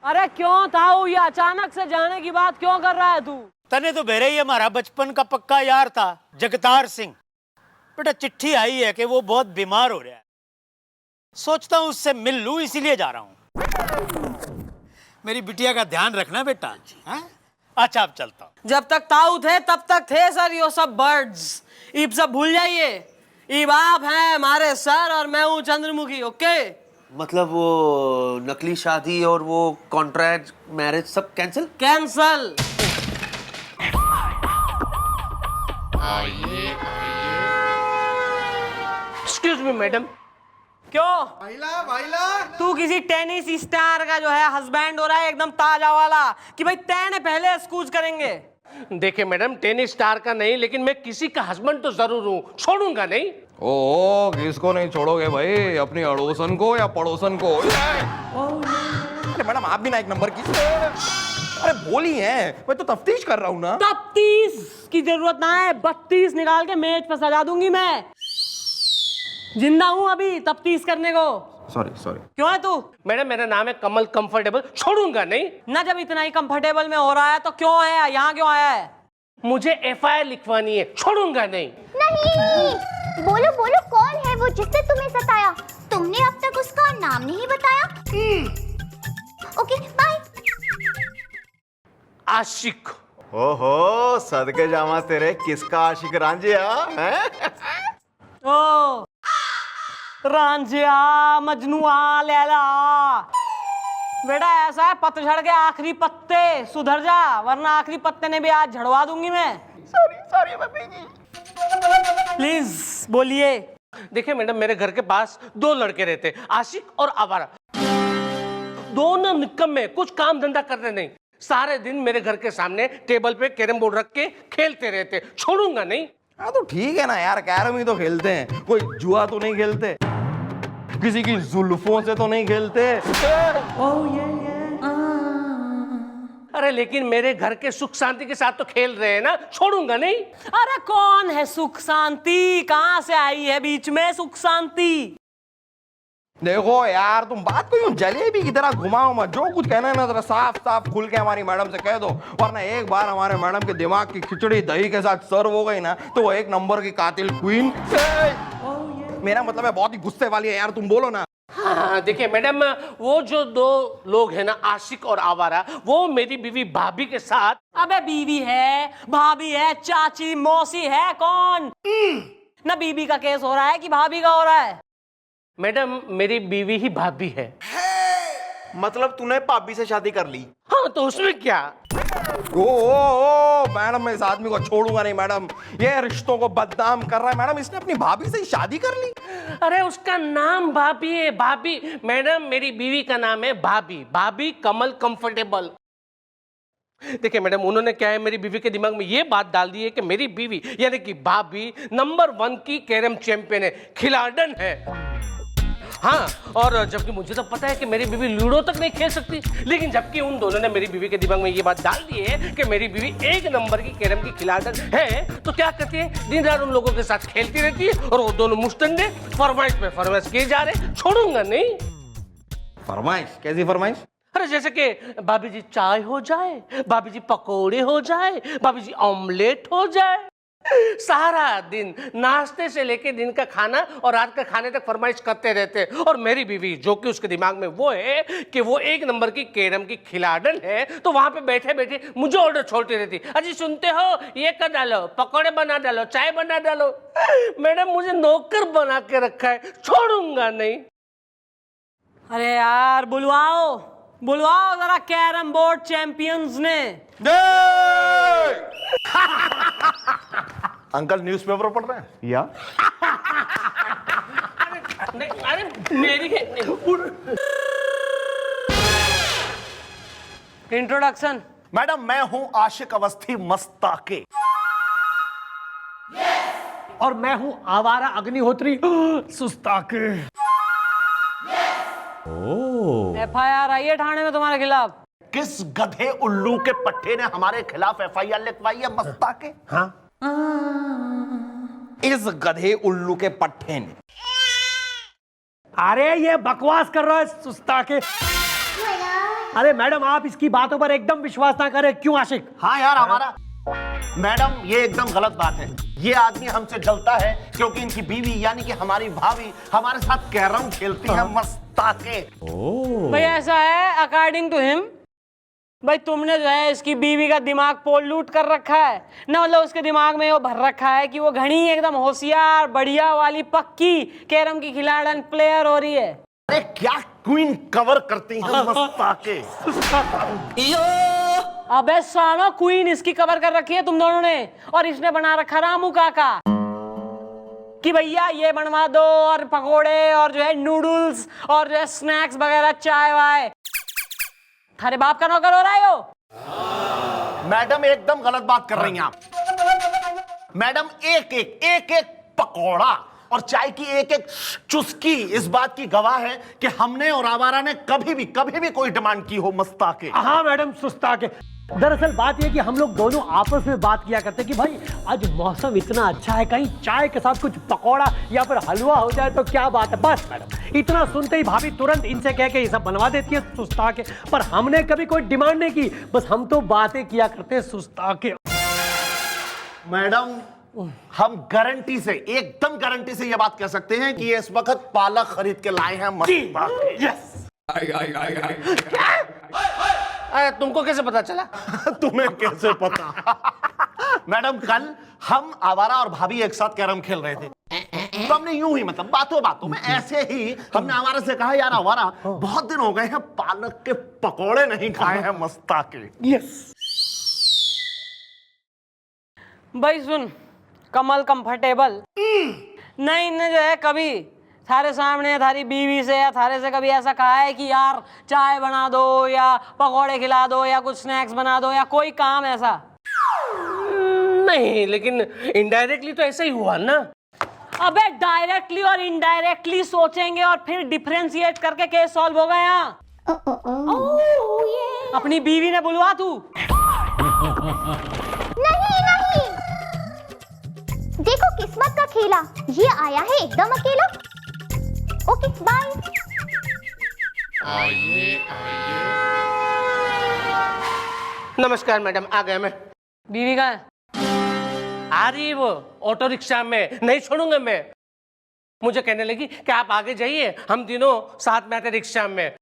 अरे क्यों ताऊ, ये अचानक से जाने की बात क्यों कर रहा है तू? तने तो बेरे ही हमारा बचपन का पक्का यार था जगतार सिंह। बेटा चिट्ठी आई है कि वो बहुत बीमार हो रहा है, सोचता हूँ उससे मिल लूं, इसीलिए जा रहा हूँ। मेरी बिटिया का ध्यान रखना बेटा। अच्छा अब चलता हूँ। जब तक ताऊ थे तब तक थे सर यो सब बर्ड्स, ईब सब भूल जाइए। ईब आप हैं हमारे सर और मैं हूँ चंद्रमुखी। ओके, मतलब वो नकली शादी और वो कॉन्ट्रैक्ट मैरिज सब cancel? Cancel. Excuse me madam. क्यों? तू किसी टेनिस स्टार का जो है हस्बैंड हो रहा है, एकदम ताजा वाला, कि भाई तैने पहले एक्सक्यूज करेंगे। देखिए मैडम, टेनिस स्टार का नहीं, लेकिन मैं किसी का हस्बैंड तो जरूर हूँ, छोड़ूंगा नहीं। ओ किसको नहीं छोड़ोगे भाई, अपनी अड़ोसन को या पड़ोसन को? अरे मैडम आप भी ना एक नंबर की। अरे बोली है, मैं तो तफ्तीश कर रहा हूँ ना। तफ्तीश की जरूरत ना है, 32 निकाल के मेज पर सजा दूंगी मैं। जिंदा हूँ अभी तफ्तीश करने को। सॉरी। क्यों है तू? मैडम मेरा नाम है कमल कंफर्टेबल, छोड़ूंगा नहीं। ना जब इतना ही कंफर्टेबल में हो रहा है तो क्यों है यहाँ, क्यों आया है? मुझे एफआईआर लिखवानी है, छोड़ूंगा नहीं। नहीं, बोलो बोलो कौन है वो जिसने तुम्हें सताया? तुमने अब तक उसका नाम नहीं बताया। Okay bye. आशिक। ओहो सदके जामा तेरे, किसका आशिक रांझिया है? ओ रांझिया, मजनुआ, लैला। बेटा ऐसा है, पतझड़ के आखिरी पत्ते, सुधर जा वरना आखिरी पत्ते ने भी आज झड़वा दूंगी मैं। Sorry Bapi ji. प्लीज बोलिए। देखिए मैडम, मेरे घर के पास 2 लड़के रहते, आशिक और आवारा। दोनों निकम्मे, कुछ काम धंधा करते नहीं, सारे दिन मेरे घर के सामने टेबल पे कैरम बोर्ड रख के खेलते रहते, छोड़ूंगा नहीं। हाँ तो ठीक है ना यार, कैरम ही तो खेलते हैं, कोई जुआ तो नहीं खेलते, किसी की जुल्फों से तो नहीं खेलते। अरे लेकिन मेरे घर के सुख शांति के साथ तो खेल रहे हैं ना, छोड़ूंगा नहीं। अरे कौन है सुख शांति, कहाँ से आई है बीच में सुख शांति? देखो यार, तुम बात को यूं जलेबी की तरह घुमाओ मत, जो कुछ कहना है ना जरा साफ साफ खुल के हमारी मैडम से कह दो, वरना एक बार हमारे मैडम के दिमाग की खिचड़ी दही के साथ सर्व हो गई ना तो वो एक नंबर की कातिल क्वीन। मेरा मतलब है बहुत ही गुस्से वाली है यार, तुम बोलो ना। हाँ देखिए मैडम, वो जो 2 लोग हैं ना, आशिक और आवारा, वो मेरी बीवी भाभी के साथ। अबे बीवी है, भाभी है, चाची मौसी है, कौन? ना बीवी का केस हो रहा है कि भाभी का हो रहा है? मैडम मेरी बीवी ही भाभी है। मतलब तूने भाभी से शादी कर ली? हाँ तो उसमें क्या? ओ मैडम, मैं इस आदमी को छोड़ूंगा नहीं मैडम, ये रिश्तों को बदनाम कर रहा है मैडम, इसने अपनी भाभी से ही शादी कर ली। अरे उसका नाम भाभी है, भाभी। मैडम मेरी बीवी का नाम है भाभी, भाभी कमल कंफर्टेबल। देखिए मैडम, उन्होंने क्या है, मेरी बीवी के दिमाग में ये बात डाल दी है कि मेरी बीवी यानी कि भाभी नंबर 1 की कैरम चैंपियन है, खिलाड़न है। हाँ, और जबकि मुझे तो पता है कि मेरी बीवी लूडो तक नहीं खेल सकती, लेकिन जबकि उन दोनों ने मेरी बीवी के दिमाग में ये बात डाल दी है कि मेरी बीवी 1 नंबर की कैरम की खिलाड़ी है, तो क्या करती है, दिन रात उन लोगों के साथ खेलती रहती है, और वो दोनों मुश्तंडे फरमाइश पे फरमाइश किए जा रहे, छोड़ूंगा नहीं। फरमाइश? कैसी फरमाइश? अरे जैसे कि भाभी जी चाय हो जाए, भाभी जी पकौड़े हो जाए, भाभी जी ऑमलेट हो जाए। सारा दिन नाश्ते से लेके दिन का खाना और रात का खाने तक फरमाइश करते रहते हैं। और मेरी बीवी, जो कि उसके दिमाग में वो है कि वो 1 नंबर की कैरम की खिलाड़न है, तो वहां पे बैठे बैठे मुझे ऑर्डर छोड़ती रहती, अजी सुनते हो, ये कर डालो, पकौड़े बना डालो, चाय बना डालो। मैडम मुझे नौकर बना के रखा है, छोड़ूंगा नहीं। अरे यार बुलवाओ जरा कैरम बोर्ड चैंपियंस ने। अंकल न्यूज़पेपर पढ़ रहे हैं या? अरे मेरी इंट्रोडक्शन। मैडम मैं हूं आशिक अवस्थी मस्ताके। और मैं हूं आवारा अग्निहोत्री सुस्ताके। FIR आई है थाने में तुम्हारे खिलाफ। किस गधे उल्लू के पट्टे ने हमारे खिलाफ FIR लिखवाई है मस्ताके? हाँ, इस गधे उल्लू के पट्टे ने। अरे ये बकवास कर रहा है सुस्ताके। अरे मैडम आप इसकी बातों पर एकदम विश्वास ना करें। क्यों आशिक? हाँ यार हमारा मैडम ये एकदम गलत बात है। ये आदमी हमसे जलता है क्योंकि इनकी बीवी यानी कि हमारी भाभी हमारे साथ कैरम खेलती है मस्ताके। भाई ऐसा है, अकॉर्डिंग टू हिम, भाई तुमने जो है इसकी बीवी का दिमाग पोल्यूट कर रखा है ना, मतलब उसके दिमाग में वो भर रखा है कि वो घनी एकदम होशियार बढ़िया वाली पक्की कैरम की खिलाड़न प्लेयर हो रही है। अरे क्या क्वीन कवर करती है मस्ताके। अबे सालो, क्वीन इसकी कवर कर रखी है तुम दोनों ने, और इसने बना रखा रामू काका कि भैया ये बनवा दो, और पकोड़े और जो है नूडल्स और जो है स्नैक्स वगैरह, चाय वाय। थारे बाप का नौकर हो रहा है हो। मैडम एकदम गलत बात कर रही हैं आप। मैडम एक एक पकोड़ा और चाय की एक एक चुस्की इस बात की गवाह है कि हमने और आवारा ने कभी भी कोई डिमांड की हो मस्ताके। हाँ मैडम सुस्ता के। दरअसल बात यह कि हम लोग दोनों आपस में बात किया करते कि भाई आज मौसम इतना अच्छा है, कहीं चाय के साथ कुछ पकौड़ा या फिर हलवा हो जाए तो क्या बात है। बस मैडम इतना सुनते ही भाभी तुरंत इनसे कह के ये सब बनवा देती है सुस्ता के। पर हमने कभी कोई डिमांड नहीं की, बस हम तो बातें किया करते सुस्ता के। मैडम हम गारंटी से, एकदम गारंटी से ये बात कह सकते हैं कि ये इस वक्त पालक खरीद के लाए हैं मस्ताके। यस। तुमको कैसे पता चला? तुम्हें कैसे पता? मैडम कल हम आवारा और भाभी एक साथ कैरम खेल रहे थे, तो हमने यूं ही मतलब बातों में ऐसे ही हमने आवारा से कहा, यार आवारा बहुत दिन हो गए हैं पालक के पकोड़े नहीं खाए हैं मस्ताके। यस। भाई सुन कमल कंफर्टेबल नहीं ने जो है कभी थारे सामने थारी बीवी से या थारे से कभी ऐसा कहा है कि यार चाय बना दो या पकोड़े खिला दो या कुछ स्नैक्स बना दो या कोई काम ऐसा? नहीं, लेकिन इनडायरेक्टली तो ऐसा ही हुआ ना। अबे डायरेक्टली और इनडायरेक्टली सोचेंगे और फिर डिफरेंशिएट करके केस सॉल्व होगा यहाँ। अपनी बीवी ने बुलवा तू। नहीं देखो किस्मत का खेला, ये आया है एकदम अकेला। Okay bye. नमस्कार मैडम, आ गया मैं। बीवी का है? आ रही है वो ऑटो रिक्शा में, नहीं छोड़ूंगा मैं। मुझे कहने लगी कि आप आगे जाइए, हम तीनों साथ में आते रिक्शा में।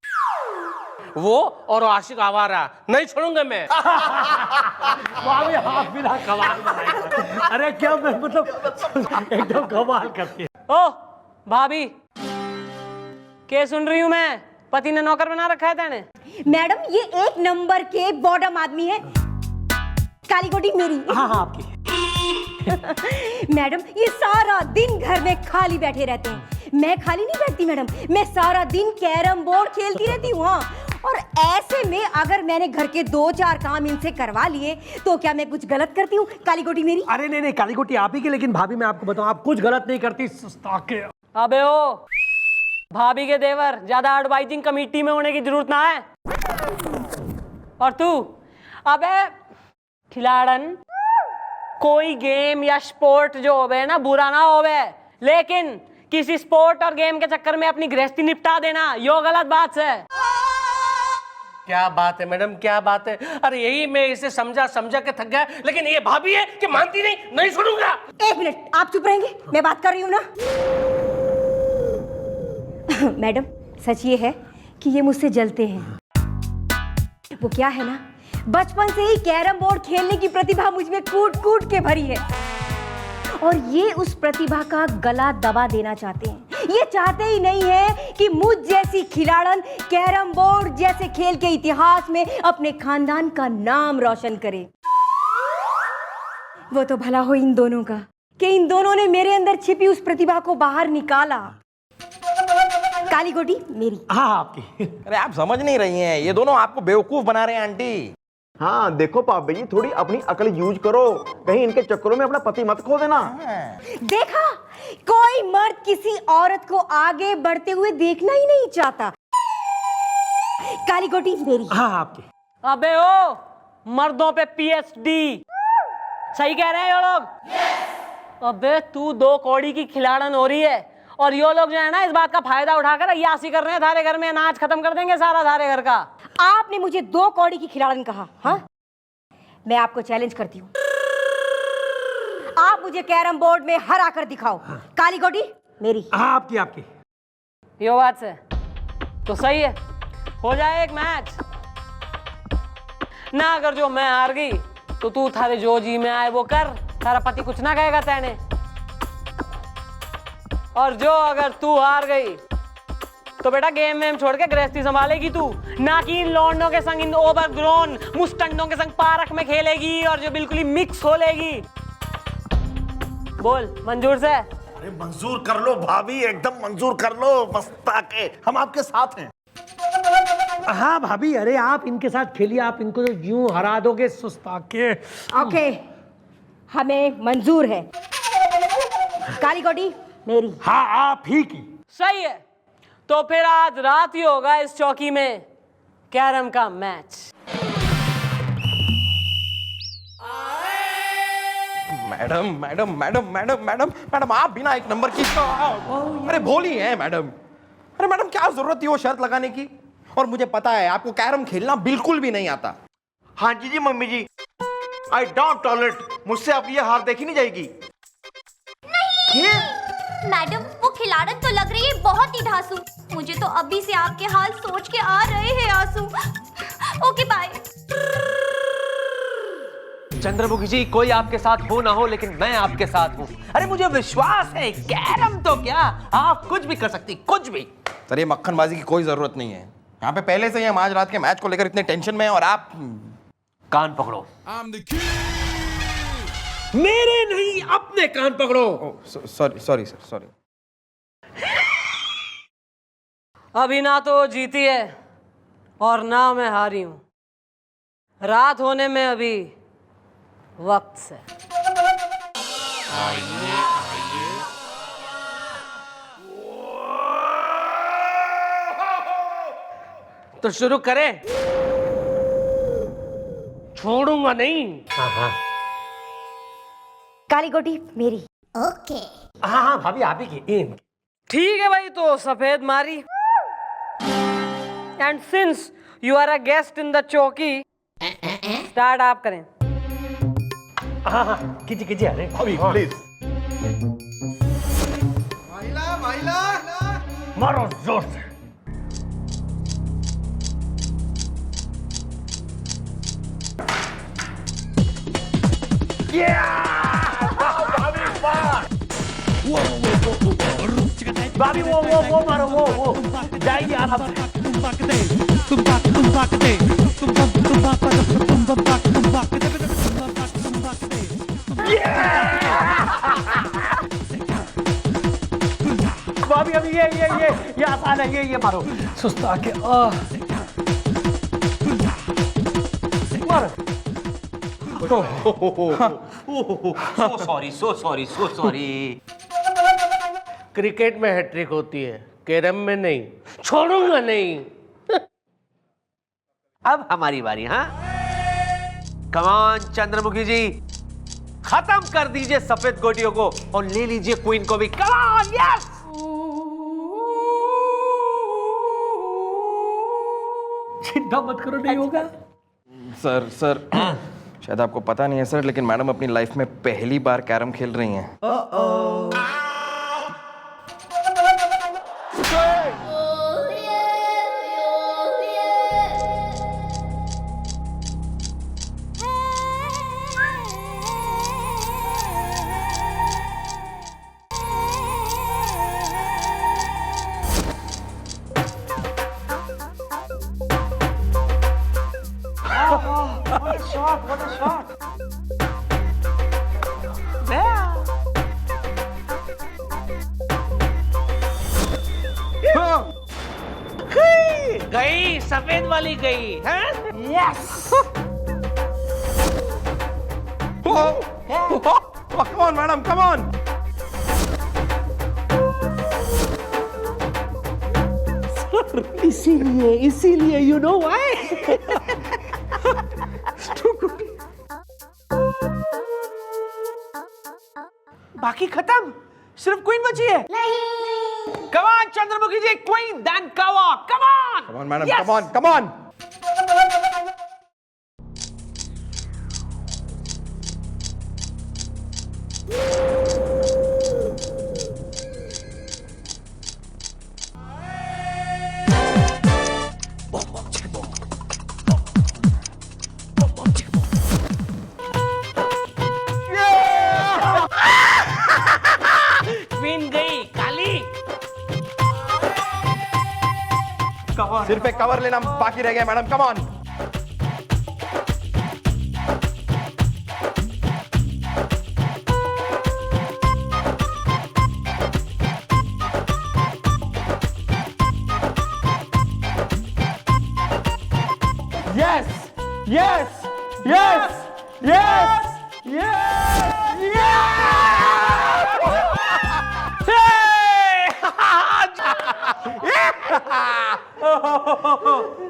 वो और आशिक आवारा, नहीं छोड़ूंगा मैं। हाथ मिला कमाल बनाएगा। अरे क्या मैं मतलब एकदम कमाल करती है। ओ भाभी, क्या सुन रही हूँ मैं? पति ने नौकर बना रखा है तेने? मैडम ये एक नंबर के बॉडम आदमी है। काली गोटी मेरी। हाँ आपकी। मैडम ये सारा दिन घर में खाली बैठे रहते हैं। मैं खाली नहीं बैठती मैडम, मैं सारा दिन कैरम बोर्ड खेलती रहती हूँ। हाँ, और ऐसे में अगर मैंने घर के 2-4 काम इनसे करवा लिए तो क्या मैं कुछ गलत करती हूँ? काली गोटी मेरी। अरे नहीं काली गोटी आप ही की, लेकिन भाभी मैं आपको बताऊं आप कुछ गलत नहीं करती सुस्ता के। अबे ओ भाभी के देवर, ज्यादा एडवाइजिंग कमेटी में होने की जरूरत ना है। और तू अबे खिलाड़न, कोई गेम या स्पोर्ट जो होवे ना बुरा ना होवे, लेकिन किसी स्पोर्ट और गेम के चक्कर में अपनी गृहस्थी निपटा देना यो गलत बात है। क्या बात है मैडम, क्या बात है। अरे यही मैं इसे समझा के थक गया, लेकिन ये भाभी है कि मानती नहीं छोड़ूंगा। 1 मिनट आप चुप रहेंगे, मैं बात कर रही हूँ ना। मैडम सच ये है कि ये मुझसे जलते हैं। वो क्या है ना, बचपन से ही कैरम बोर्ड खेलने की प्रतिभा मुझ में कूट के भरी है, और ये उस प्रतिभा का गला दबा देना चाहते हैं। ये चाहते ही नहीं है कि मुझ जैसी खिलाड़न कैरम बोर्ड जैसे खेल के इतिहास में अपने खानदान का नाम रोशन करे। वो तो भला हो इन दोनों का कि इन दोनों ने मेरे अंदर छिपी उस प्रतिभा को बाहर निकाला। काली गोटी मेरी। हाँ आपकी। अरे आप समझ नहीं रही हैं, ये दोनों आपको बेवकूफ बना रहे हैं आंटी। हाँ देखो पापा जी, थोड़ी अपनी अकल यूज करो, कहीं इनके चक्करों में अपना पति मत खो देना। देखा, कोई मर्द किसी औरत को आगे बढ़ते हुए देखना ही नहीं चाहता। काली गोटी मेरी। हाँ आपकी। अबे ओ मर्दों पे पीएचडी, सही कह रहे हैं ये लोग। अबे तू 2 कौड़ी की खिलाड़न हो रही है और ये लोग जो है ना इस बात का फायदा उठाकर अय्यासी कर रहे हैं थारे घर में, अनाज खत्म कर देंगे सारा थारे घर का। आपने मुझे 2 कौड़ी की खिलाड़न कहा, हाँ? मैं आपको चैलेंज करती हूँ, आप मुझे कैरम बोर्ड में हरा कर दिखाओ। काली कौड़ी मेरी। हाँ आपकी आपकी। यो बात से तो सही है, हो जाए एक मैच ना। अगर जो मैं हार गई तो तू थारे जो जी में आए वो कर, तारा पति कुछ ना कहेगा तेने। और जो अगर तू हार गई तो बेटा गेम वेम छोड़ के गृहस्थी संभालेगी तू, ना कि इन लौंडों के संग, इन ओवरग्रोन मुस्टंडों के संग पार्क में खेलेगी और जो बिल्कुल ही मिक्स हो लेगी। बोल मंजूर से? अरे मंजूर कर लो भाभी, एकदम मंजूर कर लो, मस्ता के हम आपके साथ हैं। हाँ भाभी, अरे आप इनके साथ खेलिए, आप इनको तो यूं हरा दोगे सुस्ता के। ओके, हमें मंजूर है। काली कौड़ी मेरी। हाँ आप ही की। सही है, तो फिर आज रात ही होगा इस चौकी में कैरम का match. Madam madam madam madam madam madam आप बिना एक नंबर की अरे भोली हैं मैडम। अरे मैडम क्या जरूरत थी वो शर्त लगाने की? और मुझे पता है आपको कैरम खेलना बिल्कुल भी नहीं आता। हाँ जी जी मम्मी जी, आई डोंट टॉलरेट, मुझसे अब ये हार देखी नहीं जाएगी। मैडम वो खिलाड़न तो लग रही है बहुत ही धांसू। मुझे तो अभी से आपके हाल सोच के आ रहे हैं आंसू। Okay bye. चंद्रमुखी जी, कोई आपके साथ हो ना हो लेकिन मैं आपके साथ हूँ। अरे मुझे विश्वास है, कैरम तो क्या आप कुछ भी कर सकती, कुछ भी। सर ये मक्खनबाजी की कोई जरूरत नहीं है। यहाँ पे पहले से ही हम आज रात के मैच को लेकर इतने टेंशन में हैं और आप कान पकड़ो। मेरे नहीं, अपने कान पकड़ो। Sorry sorry sir, sorry. अभी ना तो जीती है और ना मैं हारी हूं। रात होने में अभी वक्त से। तो शुरू करें? छोड़ूंगा नहीं। काली कौड़ी मेरी। ओके। हाँ हाँ भाभी आप ही की। ठीक है भाई, तो सफेद मारी। And since you are a guest in the chowki, start आप करें। हाँ हाँ कीजिए कीजिए। अरे भाभी प्लीज। मारो जोर से। भाभी वो मारो, वो जाएगी आप। भाभी अभी ये आसान है, ये मारो सुस्ता के। So sorry. क्रिकेट में हैट्रिक होती है, कैरम में नहीं। छोड़ूंगा नहीं। अब हमारी बारी। हाँ कमान चंद्रमुखी जी, खत्म कर दीजिए सफेद गोटियों को और ले लीजिए क्वीन को भी। कमान, यस। चिंता मत करो, नहीं होगा। सर शायद आपको पता नहीं है सर, लेकिन मैडम अपनी लाइफ में पहली बार कैरम खेल रही हैं। गई, सफेद वाली गई है। Yes. Come on madam, come on. इसीलिए यू नो व्हाई। बाकी खत्म, सिर्फ क्वीन बची है। नहीं Chandramukhi ji, queen, then cover, come on. Come on, madam. Come on. Come on. Queen गई काली। सिर्फ एक कवर लेना बाकी रह गया madam. Come on. Yes! Yes! Yes! Yes! Yes!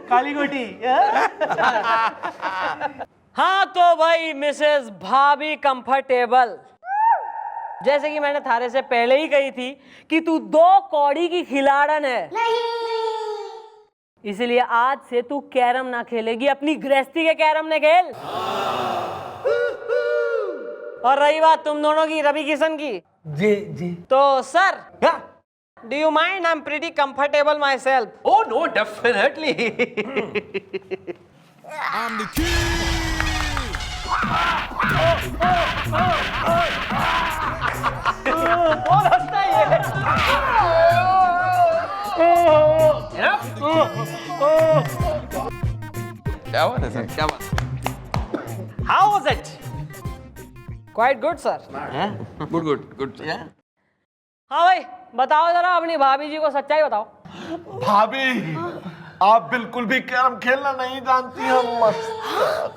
काली गोटी. हाँ तो भाई मिसेस भाभी कंफर्टेबल, जैसे कि मैंने थारे से पहले ही कही थी कि तू 2 कौड़ी की खिलाड़न है, इसलिए आज से तू कैरम ना खेलेगी, अपनी गृहस्थी के कैरम ने खेल. और रही बात तुम दोनों की, रवि किशन की, जी जी. तो sir, do you mind? I am pretty comfortable my self. Oh no, definitely. बहुत हंसता है ये. क्या बात है सर? क्या बात? How was it? Quite good, sir. Good. हाँ भाई, बताओ जरा अपनी भाभी जी को सच्चाई बताओ. भाभी, आप बिल्कुल भी कैरम खेलना नहीं जानती. हम मस्त.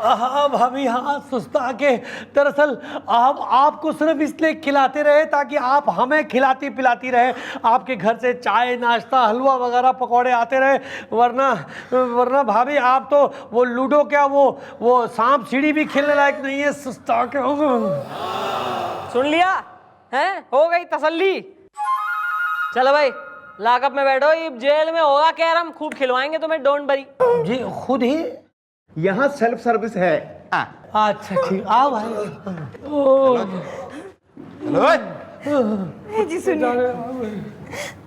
हाँ भाभी, हाँ सुस्ता के. दरअसल हम आपको सिर्फ इसलिए खिलाते रहे ताकि आप हमें खिलाती पिलाती रहे. आपके घर से चाय, नाश्ता, हलवा वगैरह पकौड़े आते रहे. वरना भाभी आप तो वो लूडो क्या वो सांप सीढ़ी भी खेलने लायक नहीं है. सुस्ता के. सुन लिया हैं? हो गई तसल्ली. चलो भाई, लाकअप में बैठो, ये जेल में होगा कैरम, खूब खिलवाएंगे तुम्हें, डोंट वरी. जी खुद ही. यहाँ सेल्फ सर्विस है. अच्छा ठीक, आओ भाई. जी सुनिए,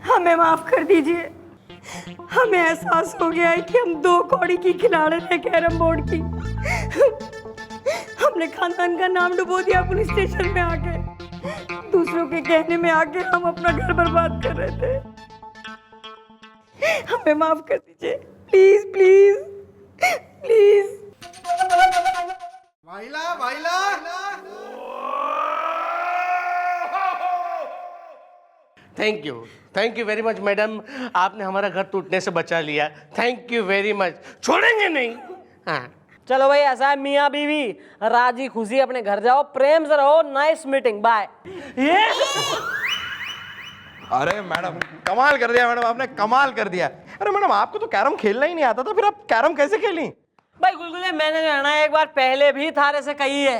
हमें माफ कर दीजिए. हमें एहसास हो गया है कि हम 2 कौड़ी की खिलाड़ी हैं कैरम बोर्ड की. हमने खानदान का नाम डुबो दिया पुलिस स्टेशन में आके. दूसरों के कहने में आके हम अपना घर बर्बाद कर रहे थे. हमें माफ कर दीजिए, please please please. Thank you very much madam, आपने हमारा घर टूटने से बचा लिया. Thank you very much. छोड़ेंगे नहीं. हाँ. चलो भाई, ऐसा है, मियाँ बीवी राजी खुशी अपने घर जाओ, प्रेम से रहो. Nice meeting, bye. अरे मैडम, कमाल कर दिया मैडम, आपने कमाल कर दिया. अरे मैडम, आपको तो कैरम खेलना ही नहीं आता था, फिर आप कैरम कैसे खेली? भाई गुलगुले, मैंने जो है ना एक बार पहले भी थारे से कही है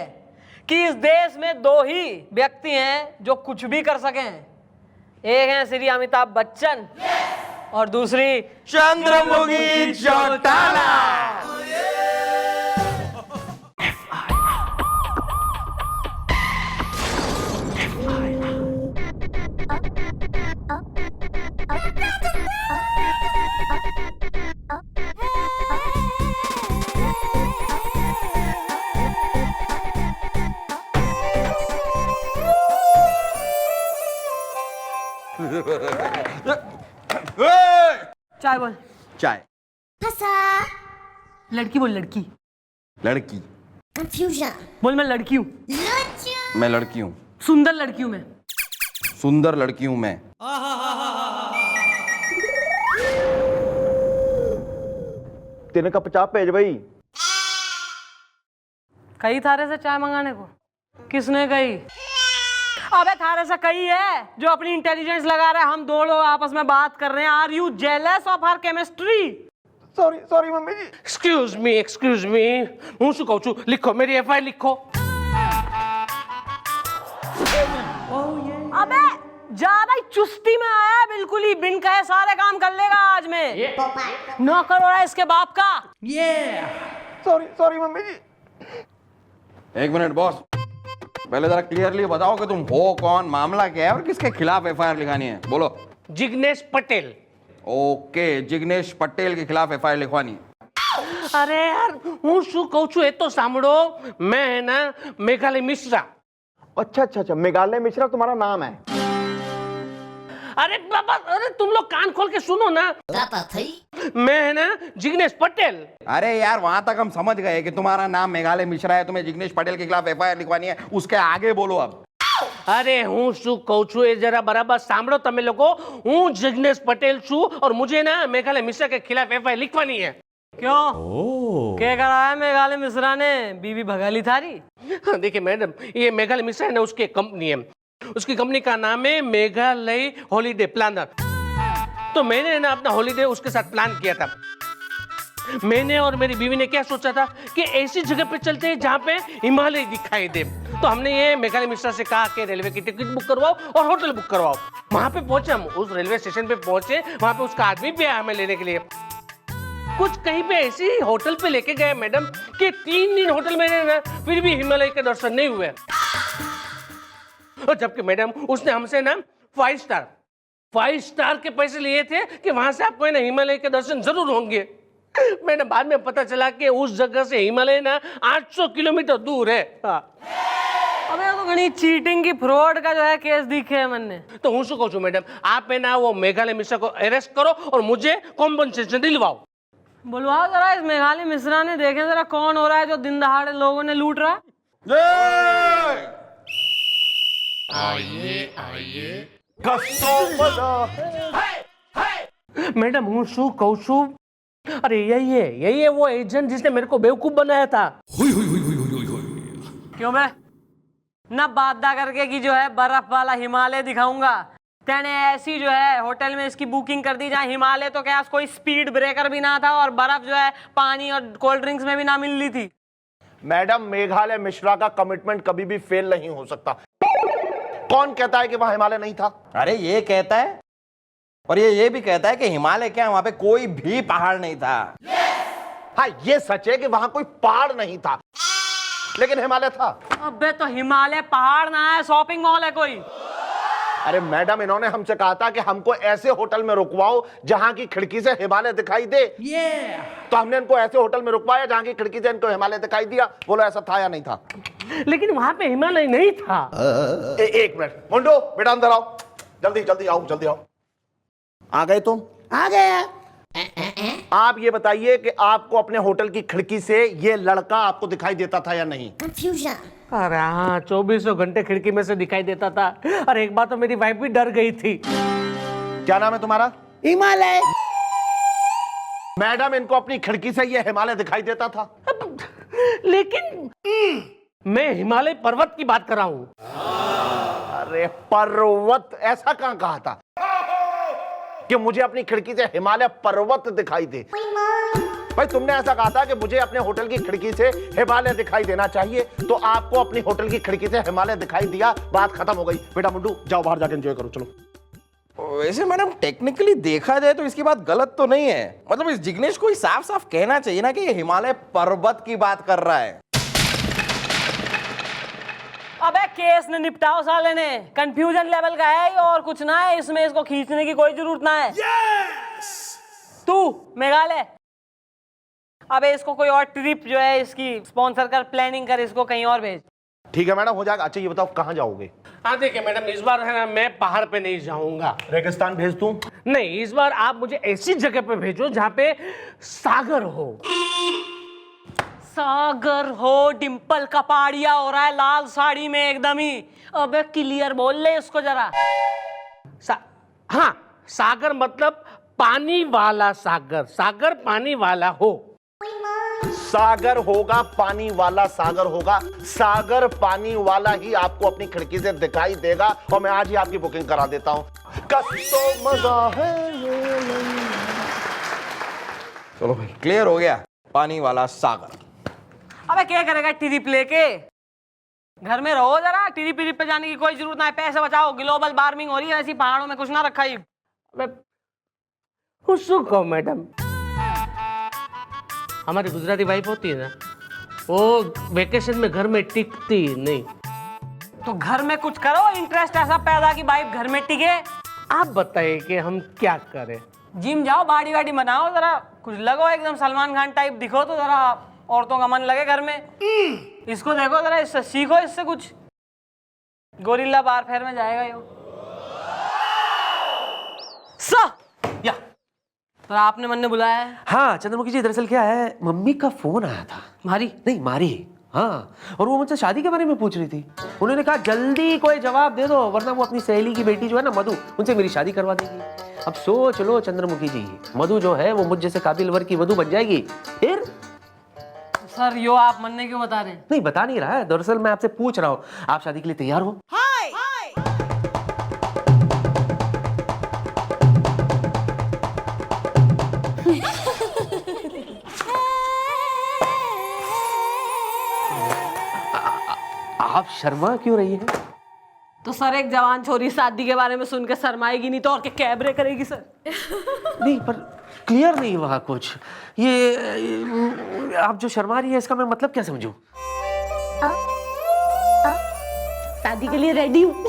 कि इस देश में 2 ही व्यक्ति हैं जो कुछ भी कर सके. एक है श्री अमिताभ बच्चन और दूसरी चंद्रमुखी चौटाला. चाय बोल. चाय. लड़की बोल, लड़की. लड़की. कंफ्यूजन. बोल मैं लड़की हूँ. मैं लड़की हूँ. सुंदर लड़की हूँ मैं. सुंदर लड़की हूँ मैं. तीन कप चाय भेज भाई. कही थारे से चाय मंगाने को? किसने कही? अबे थारे से कही है जो अपनी इंटेलिजेंस लगा रहा है. हम 2 लोग आपस में बात कर रहे हैं. Are you jealous of her chemistry? Sorry mummy ji. Excuse me. હું શું કહું છું, लिखो मेरी एफआईआर लिखो. अबे जा भाई, चुस्ती में आया है, बिल्कुल ही बिन कहे सारे काम कर लेगा आज में। नौकर हो रहा है इसके बाप का। सॉरी सॉरी मम्मी जी। एक मिनट बॉस, पहले जरा क्लियरली बताओ कि तुम हो कौन, मामला क्या है और किसके खिलाफ एफआईआर लिखानी है, बोलो। जिग्नेश पटेल। ओके, जिग्नेश पटेल के खिलाफ एफआईआर लिखवानी है। अरे यार હું શું કહું છું એ તો સાંભળો, मैं है ना मेघालय मिश्रा। अच्छा अच्छा अच्छा, मेघालय मिश्रा तुम्हारा नाम है? अरे बाबा, अरे तुम लोग कान खोल के सुनो ना। मैं है ना जिग्नेश पटेल। अरे यार वहां तक हम समझ गए कि तुम्हारा नाम मेघालय मिश्रा है, तुम्हें जिग्नेश पटेल के खिलाफ एफआईआर लिखवानी है, उसके आगे बोलो अब। अरे હું શું કહું છું એ जरा बराबर સાંભળો તમે લોકો। હું जिग्नेश पटेल છું और मुझे ना मेघालय मिश्रा के खिलाफ एफआईआर लिखवानी है। क्यों? क्या करा है मेघालय मिश्रा ने? बीवी भगाली थारी? देखिए मैडम, ये मेघालय मिश्रा है ना, उसकी कंपनी है, उसकी कंपनी का नाम है मेघालय हॉलीडे प्लानर। तो मैंने ना अपना हॉलीडे उसके साथ प्लान किया था। मैंने और मेरी बीवी ने क्या सोचा था कि ऐसी जगह पे चलते हैं जहाँ पे हिमालय दिखाई दे। तो हमने ये मेघालय मिश्रा से कहा कि रेलवे की टिकट बुक करवाओ और होटल बुक करवाओ। वहां पे पहुंचे हम, उस रेलवे स्टेशन पे पहुंचे, वहां पे उसका आदमी भी आया हमें लेने के लिए। कुछ कहीं पे ऐसी होटल पे लेके गए मैडम कि 3 दिन होटल में रहे ना, फिर भी हिमालय के दर्शन नहीं हुए। और जबकि मैडम उसने हमसे ना 5 स्टार के पैसे लिए थे कि वहां से आपको है ना हिमालय के दर्शन जरूर होंगे। मैंने बाद में पता चला कि उस जगह से हिमालय ना 800 किलोमीटर दूर है। अबे तो घनी चीटिंग की, फ्रॉड का जो है केस दिखे है मैंने। तो हूँ શું કહું છું मैडम, आप है ना वो मेघालय मिश्रा को अरेस्ट करो और मुझे कॉम्पनसेशन दिलवाओ। बुलवाओ जरा इस मेघालय मिश्रा ने, देखें जरा कौन हो रहा है जो दिन दहाड़े लोगों ने लूट रहा है। मैडम हूँ શું કહું છું, अरे यही है वो एजेंट जिसने मेरे को बेवकूफ बनाया था। क्यों बे? ना वादा करके कि जो है बर्फ वाला हिमालय दिखाऊंगा, तेने ऐसी जो है होटल में इसकी बुकिंग कर दी जहाँ हिमालय तो क्या कोई स्पीड ब्रेकर भी ना था और बर्फ जो है पानी और कोल्ड ड्रिंक्स में भी ना मिल रही थी। मैडम, मेघालय मिश्रा का कमिटमेंट कभी भी फेल नहीं हो सकता। कौन कहता है कि वहां हिमालय नहीं था? अरे ये कहता है, और ये भी कहता है कि हिमालय क्या, वहां पे कोई भी पहाड़ नहीं था। हाँ, ये सच है कि वहां कोई पहाड़ नहीं था, लेकिन हिमालय था। अबे तो हिमालय पहाड़ ना है, शॉपिंग मॉल है कोई। अरे मैडम, इन्होंने हमसे कहा था कि हमको ऐसे होटल में रुकवाओ जहां की खिड़की से हिमालय दिखाई दे। तो हमने इनको ऐसे होटल में रुकवाया जहां की खिड़की से इनको हिमालय दिखाई दिया। बोलो ऐसा था या नहीं था? लेकिन वहां पे हिमालय नहीं था। एक मिनट मुंडो, बेटा अंदर आओ, जल्दी जल्दी आओ, जल्दी आओ। आ गए तुम? आ गया। आप ये बताइए कि आपको अपने होटल की खिड़की से ये लड़का आपको दिखाई देता था या नहीं? कंफ्यूजन। अरे हाँ, 24 घंटे खिड़की में से दिखाई देता था। और एक बार तो मेरी वाइफ भी डर गई थी। क्या नाम है तुम्हारा? हिमालय। मैडम, इनको अपनी खिड़की से ये हिमालय दिखाई देता था। लेकिन मैं हिमालय पर्वत की बात कर रहा हूं। अरे पर्वत, ऐसा कहां कहा था कि मुझे अपनी खिड़की से हिमालय पर्वत दिखाई दे? भाई तुमने ऐसा कहा था कि मुझे अपने होटल की खिड़की से हिमालय दिखाई देना चाहिए, तो आपको अपनी होटल की खिड़की से हिमालय दिखाई दिया, बात खत्म हो गई। बेटा मुंडू, जाओ बाहर जाकर एंजॉय करो, चलो। वैसे मैडम टेक्निकली देखा जाए तो इसकी बात गलत तो नहीं है। मतलब इस जिग्नेश को ही साफ साफ कहना चाहिए ना कि ये हिमालय पर्वत की बात कर रहा है। अबे केस ने निपटाओ साले ने, कंफ्यूजन लेवल का है ये और कुछ ना है इसमें, इसको खींचने की कोई जरूरत ना है। तू मेघालय, अबे इसको कोई और ट्रिप जो है इसकी स्पॉन्सर कर, प्लानिंग कर, इसको कहीं और भेज। ठीक है मैडम, हो जाएगा। अच्छा ये बताओ कहां जाओगे? हाँ देखिए मैडम, इस बार है ना मैं पहाड़ पे नहीं जाऊंगा। रेगिस्तान भेज दूं? नहीं, इस बार आप मुझे ऐसी जगह पे भेजो जहाँ पे सागर हो। सागर हो, डिंपल कपाड़िया हो रहा है लाल साड़ी में एकदम ही। अबे क्लियर बोल ले इसको जरा। हाँ, सागर मतलब पानी वाला सागर, सागर पानी वाला हो। सागर होगा, पानी वाला सागर होगा। सागर पानी वाला ही आपको अपनी खिड़की से दिखाई देगा और मैं आज ही आपकी बुकिंग करा देता हूं। कस्तो मजा है। चलो भाई, क्लियर हो गया, पानी वाला सागर। अबे क्या करेगा ट्रिप लेके? घर में रहो जरा, टीवी पीरी पे जाने की कोई जरूरत ना है, पैसे बचाओ, ग्लोबल वार्मिंग हो रही है, ऐसी पहाड़ों में कुछ ना रखा ही। कहो मैडम, हमारी गुजराती वाइफ होती है ना, वो वेकेशन में घर में टिकती नहीं। तो घर में कुछ करो, इंटरेस्ट ऐसा पैदा कि वाइफ घर में टिके। आप बताइए कि हम क्या करें? जिम जाओ, बॉडी वाडी बनाओ, जरा कुछ लगो एकदम सलमान खान टाइप दिखो, तो जरा औरतों का मन लगे घर में। इसको देखो जरा, इससे सीखो, इससे कुछ गोरिल्ला वारफेयर में जाएगा यो। या तो आपने मन ने बुलाया है? हाँ चंद्रमुखी जी, दरअसल क्या है, मम्मी का फोन आया था। मारी? नहीं मारी, हाँ, और वो मुझसे शादी के बारे में पूछ रही थी। उन्होंने कहा जल्दी कोई जवाब दे दो, वरना वो अपनी सहेली की बेटी जो है ना मधु, उनसे मेरी शादी करवा देगी। अब सोच लो चंद्रमुखी जी, मधु जो है वो मुझ जैसे काबिल वर की वधु बन जाएगी। फिर सर यो आप मन ने क्यों बता रहे? नहीं बता नहीं रहा है, दरअसल मैं आपसे पूछ रहा हूँ, आप शादी के लिए तैयार हो? आप शर्मा क्यों रही हैं? तो सर एक जवान छोरी शादी के बारे में सुन के शर्माएगी नहीं तो और क्या कैबरे करेगी सर? नहीं पर क्लियर नहीं हुआ कुछ। ये आप जो शर्मा रही है इसका मैं मतलब क्या समझूं? शादी के लिए रेडी हूँ।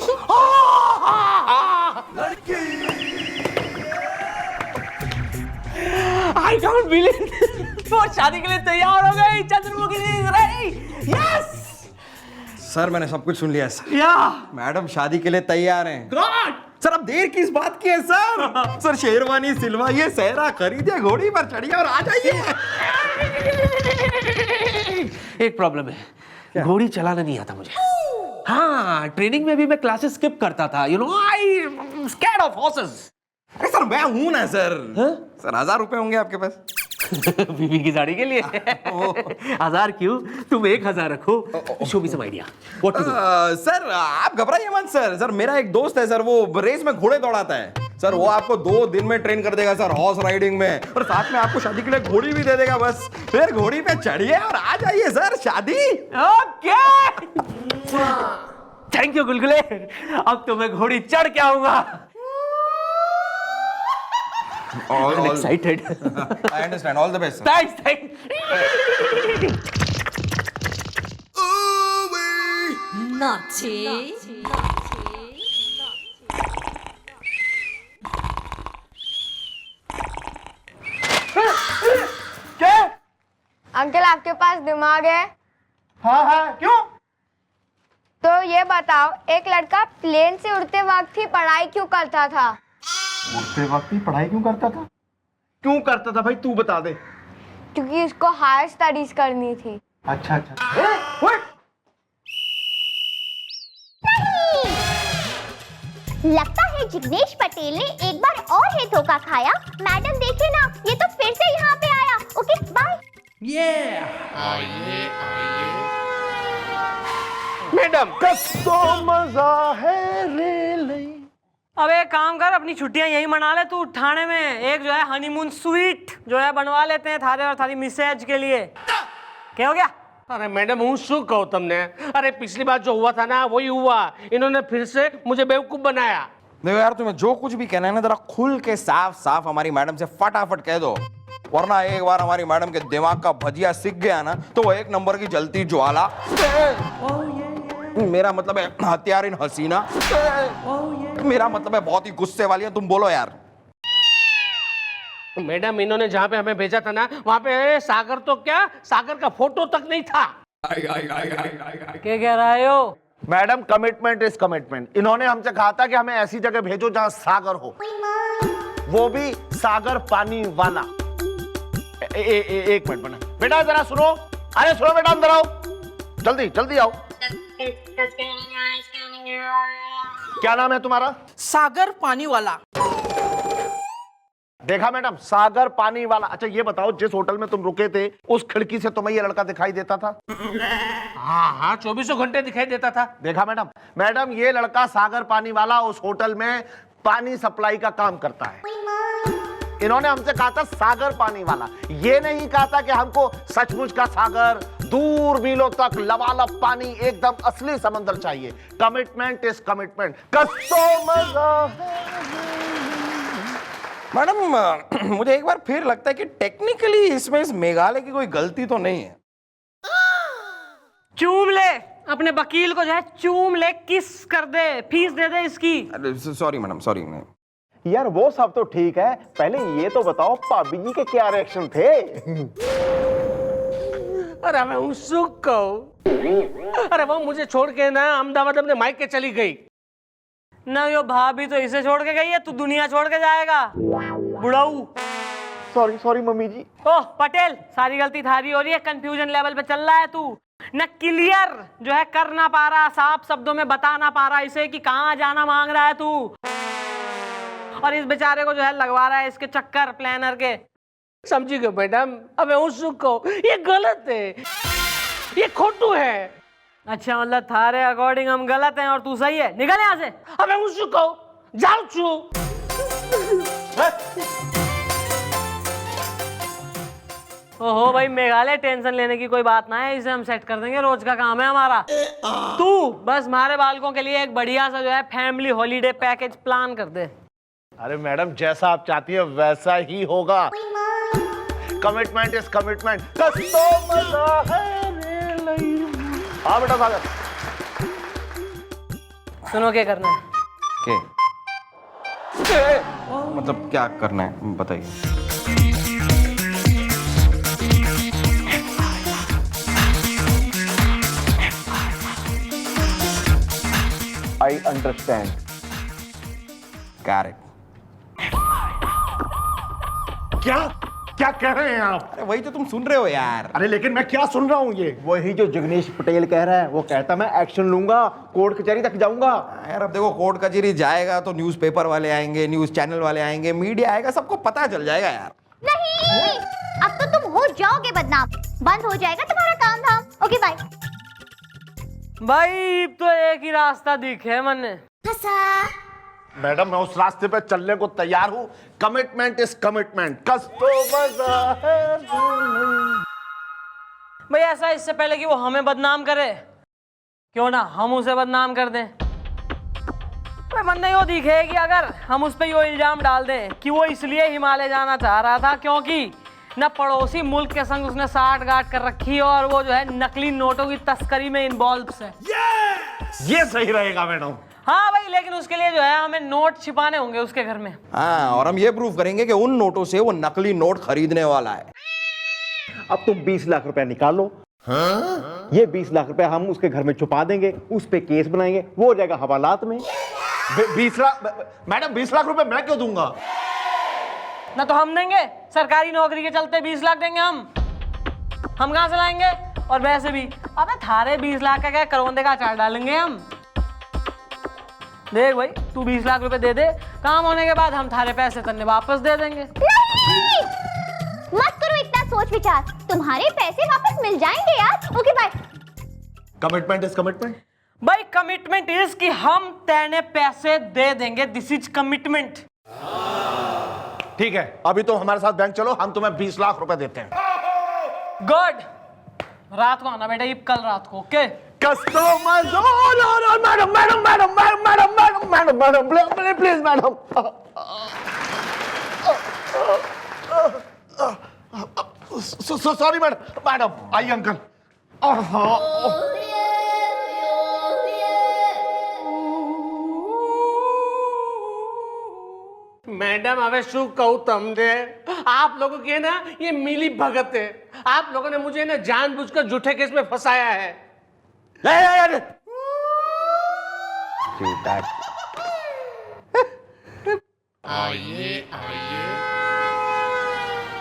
I don't believe it. वो शादी के लिए तैयार हो गई, चंद्रमुखी जी रेडी। यस सर मैंने सब कुछ सुन लिया सर। या मैडम शादी के लिए तैयार हैं। गॉड सर अब देर किस बात की है सर? सर शेरवानी सिलवाइए, सहरा खरीदिए, घोड़ी पर चढ़िए और आ जाइए। एक प्रॉब्लम है, घोड़ी चलाना नहीं आता मुझे। हाँ, ट्रेनिंग में भी मैं क्लासेस स्किप करता था, you know, I scared of horses. अरे सर मैं हूं ना सर। सर 1000 रुपए होंगे आपके पास? बीवी की साड़ी के लिए 1000 क्यों, तुम 1000 रखो। Show me some idea what to do. Sir आप घबराइए मत सर। सर मेरा एक दोस्त है सर, वो रेस में घोड़े दौड़ाता है सर। वो आपको 2 दिन में ट्रेन कर देगा सर, हॉर्स राइडिंग में, और साथ में आपको शादी के लिए घोड़ी भी दे देगा। बस फिर घोड़ी पे चढ़िए और आ जाइए सर, शादी। ओके थैंक यू गुलगुले, अब तो मैं घोड़ी चढ़ के आऊंगा। I'm excited. I understand. All the best, sir. Thanks. Uncle आपके पास दिमाग है? हाँ हाँ, क्यों? तो ये बताओ, एक लड़का प्लेन से उड़ते वक्त ही पढ़ाई क्यों करता था? उठते वक्त ही पढ़ाई क्यों करता था? क्यों करता था भाई, तू बता दे। क्योंकि उसको हायर स्टडीज करनी थी। अच्छा अच्छा। लगता है जिग्नेश पटेल ने एक बार और है धोखा खाया। मैडम देखे ना, ये तो फिर से यहाँ पे आया। Okay bye. मैडम तो मजा है रे। अब एक काम कर, अपनी छुट्टियां यही मना ले तू ठाणे में। एक जो है हनीमून स्वीट जो है बनवा लेते हैं थारे और थारी मिसेज के लिए। क्या हो गया? अरे मैडम हूँ शू कहो तुमने। अरे पिछली बार जो हुआ था ना वही हुआ, इन्होंने फिर से मुझे बेवकूफ बनाया। देखो यार, तुम्हें जो कुछ भी कहना है ना, जरा खुल के साफ साफ हमारी मैडम से फटाफट कह दो, वरना एक बार हमारी मैडम के दिमाग का भजिया सिक गया ना तो वो 1 नंबर की जलती ज्वाला। मेरा मतलब है हत्यारिन हसीना। मेरा मतलब है बहुत ही गुस्से वाली है। तुम बोलो यार। मैडम इन्होंने जहाँ पे हमें भेजा था ना, वहाँ पे सागर तो क्या, सागर का फोटो तक नहीं था। क्या कह रहे हो? Madam commitment is commitment. इन्होंने हमसे कहा था कि हमें ऐसी जगह भेजो जहां सागर हो, वो भी सागर पानी वाला। एक मिनट बना बेटा, जरा सुनो। अरे सुनो बेटा, अंदर आओ, जल्दी जल्दी आओ। क्या नाम है तुम्हारा? सागर पानी वाला। देखा मैडम, सागर पानी वाला। अच्छा ये बताओ, जिस होटल में तुम रुके थे उस खिड़की से तुम्हें ये लड़का दिखाई देता था? हाँ हाँ, 24 घंटे दिखाई देता था। देखा मैडम, मैडम ये लड़का सागर पानी वाला उस होटल में पानी सप्लाई का काम करता है। इन्होंने हमसे कहा था सागर पानी वाला, ये नहीं कहा था कि हमको सचमुच का सागर, दूर मीलों तक लबालब पानी, एकदम असली समंदर चाहिए। Commitment is commitment. कस्तो मजा मैडम मुझे एक बार फिर लगता है कि टेक्निकली इसमें इस मेघालय की कोई गलती तो नहीं है। चूम ले अपने वकील को, जो है चूम ले, किस कर दे, फीस दे दे इसकी। Sorry madam, sorry. यार वो सब तो ठीक है, पहले ये तो बताओ भाभी जी के क्या रिएक्शन थे? अरे मैं उत्सुक हूँ। अरे वो मुझे छोड़ के ना अहमदाबाद अपने मायके चली गई। ना यो भाभी तो इसे छोड़ के गई है, तू दुनिया छोड़ के जाएगा बुढ़ाऊ। सॉरी सॉरी मम्मी जी। ओह पटेल, सारी गलती थारी हो रही है, कंफ्यूजन लेवल पे चल रहा है तू। न क्लियर जो है कर ना पा रहा, साफ शब्दों में बता ना पा रहा इसे कि कहाँ जाना मांग रहा है तू, और इस बेचारे को जो है लगवा रहा है इसके चक्कर प्लानर के। समझी गए मैडम? अब मैं उत्सुक हूँ, ये गलत है, ये खोटू है। अच्छा मतलब थारे अकॉर्डिंग हम गलत हैं और तू सही है, निकल यहाँ से। अब मैं उत्सुक हूँ, जाओ छू। ओहो भाई मेघालय, टेंशन लेने की कोई बात ना है, इसे हम सेट कर देंगे, रोज का काम है हमारा। तू बस हमारे बालकों के लिए एक बढ़िया सा जो है फैमिली हॉलीडे पैकेज प्लान कर दे। अरे मैडम जैसा आप चाहती है वैसा ही होगा। Commitment is commitment. कस्तो मजा है रे लई। हाँ बेटा सागर। सुनो क्या करना है। मतलब क्या करना है बताइए। I understand. करेक्ट। क्या क्या कह रहे हैं आप? अरे वही तो तुम सुन रहे हो यार। अरे लेकिन मैं क्या सुन रहा हूँ ये? वही जो जगनेश पटेल कह रहा है, वो कहता मैं एक्शन लूंगा, कोर्ट कचहरी तक जाऊंगा। यार अब देखो कोर्ट कचहरी जाएगा तो न्यूज़पेपर वाले आएंगे, न्यूज चैनल वाले आएंगे, मीडिया आएगा, सबको पता चल जाएगा यार। नहीं, अब तो तुम हो जाओगे बदनाम, बंद हो जाएगा तुम्हारा काम धाम। Okay bye. भाई तो एक ही रास्ता दिखे मन। मैडम मैं उस रास्ते पे चलने को तैयार हूँ। Commitment is commitment. कस्तो मजा है। भाई ऐसा इससे पहले कि वो हमें बदनाम करे, क्यों ना हम उसे बदनाम कर दें। मन नहीं वो दिखे कि अगर हम उस पर यो इल्जाम डाल दें कि वो इसलिए हिमालय जाना चाह रहा था क्योंकि न पड़ोसी मुल्क के संग उसने साठ गांठ कर रखी है और वो जो है नकली नोटों की तस्करी में इन्वॉल्व है। ये सही रहेगा मैडम। हाँ भाई, लेकिन उसके लिए जो है हमें नोट छिपाने होंगे उसके घर में। हाँ, और हम ये प्रूव करेंगे कि उन नोटों से वो नकली नोट खरीदने वाला है। अब तुम 20 लाख रुपए निकालो। हाँ? ये 20 लाख रुपए हम उसके घर में छुपा देंगे, उस पे केस बनाएंगे, वो हो जाएगा हवालात में। 20 लाख? मैडम 20 लाख रुपए मैं क्यों दूंगा? ना तो हम देंगे, सरकारी नौकरी के चलते 20 लाख देंगे हम कहाँ से लाएंगे? और वैसे भी अबे थारे 20 लाख का क्या करौंदे का अचार डालेंगे हम। देख भाई तू 20 लाख रुपए दे दे, काम होने के बाद हम थारे पैसे तन्ने वापस दे देंगे। नहीं, मत करो इतना सोच विचार, तुम्हारे पैसे वापस मिल जाएंगे यार। Okay bye. Commitment is commitment. भाई कमिटमेंट इज कि हम तेने पैसे दे देंगे, दिस इज कमिटमेंट। ठीक है, अभी तुम हमारे साथ बैंक चलो, हम तुम्हें 20 लाख रुपए देते हैं। गुड, रात को आना बेटा, कल रात को। Okay? Customer madam madam madam madam madam madam madam madam please madam. Sorry madam. Madam I uncle. Madam हमें शू कहूँ तमने, आप लोगों की है ना ये मिली भगत है। आप लोगों ने मुझे ना जानबूझकर झूठे केस में फंसाया है।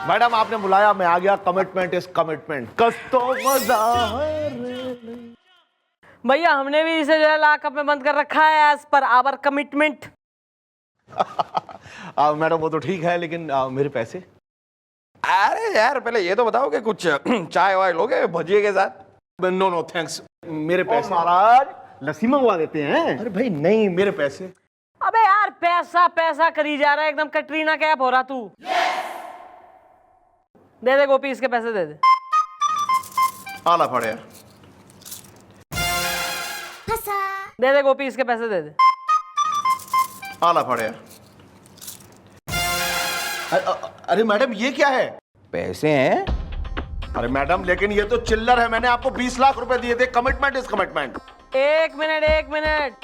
मैडम आपने बुलाया, मैं आ गया। Commitment is commitment. कस्तो मजा है रे। भैया हमने भी इसे जो है लॉकअप में बंद कर रखा है as per hour commitment. Madam वो तो ठीक है, लेकिन मेरे पैसे? अरे यार पहले ये तो बताओ कि कुछ चाय वाय लोगे भजिए के साथ? नो नो थैंक्स, मेरे पैसे। महाराज लस्सी मंगवा देते हैं। अरे भाई नहीं, मेरे पैसे। अबे यार पैसा पैसा करी जा रहा है, एकदम कटरीना कैफ हो रहा तू। दे दे गोपी, इसके पैसे दे दे। आला पड़े। दे दे गोपी, इसके पैसे दे दे। आला पड़े। अरे मैडम ये क्या है? पैसे हैं? अरे मैडम लेकिन ये तो चिल्लर है, मैंने आपको 20 लाख रुपए दिए थे, कमिटमेंट इज कमिटमेंट। एक मिनट,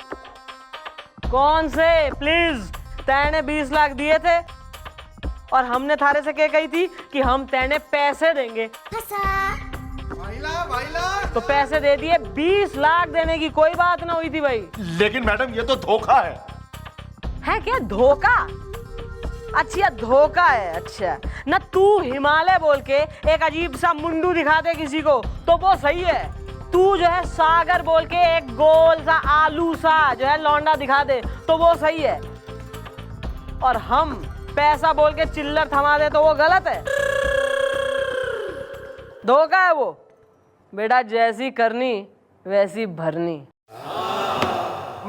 कौन से? प्लीज, तैने 20 लाख दिए थे और हमने थारे से क्या कही थी कि हम तैने पैसे देंगे, तो पैसे दे दिए। 20 लाख देने की कोई बात ना हुई थी भाई। लेकिन मैडम ये तो धोखा है क्या धोखा? अच्छा धोखा है, अच्छा ना। तू हिमालय बोल के एक अजीब सा मुंडू दिखा दे किसी को तो वो सही है। तू जो है सागर बोल के एक गोल सा आलू सा जो है लौंडा दिखा दे तो वो सही है, और हम पैसा बोल के चिल्लर थमा दे तो वो गलत है, धोखा है वो। बेटा जैसी करनी वैसी भरनी।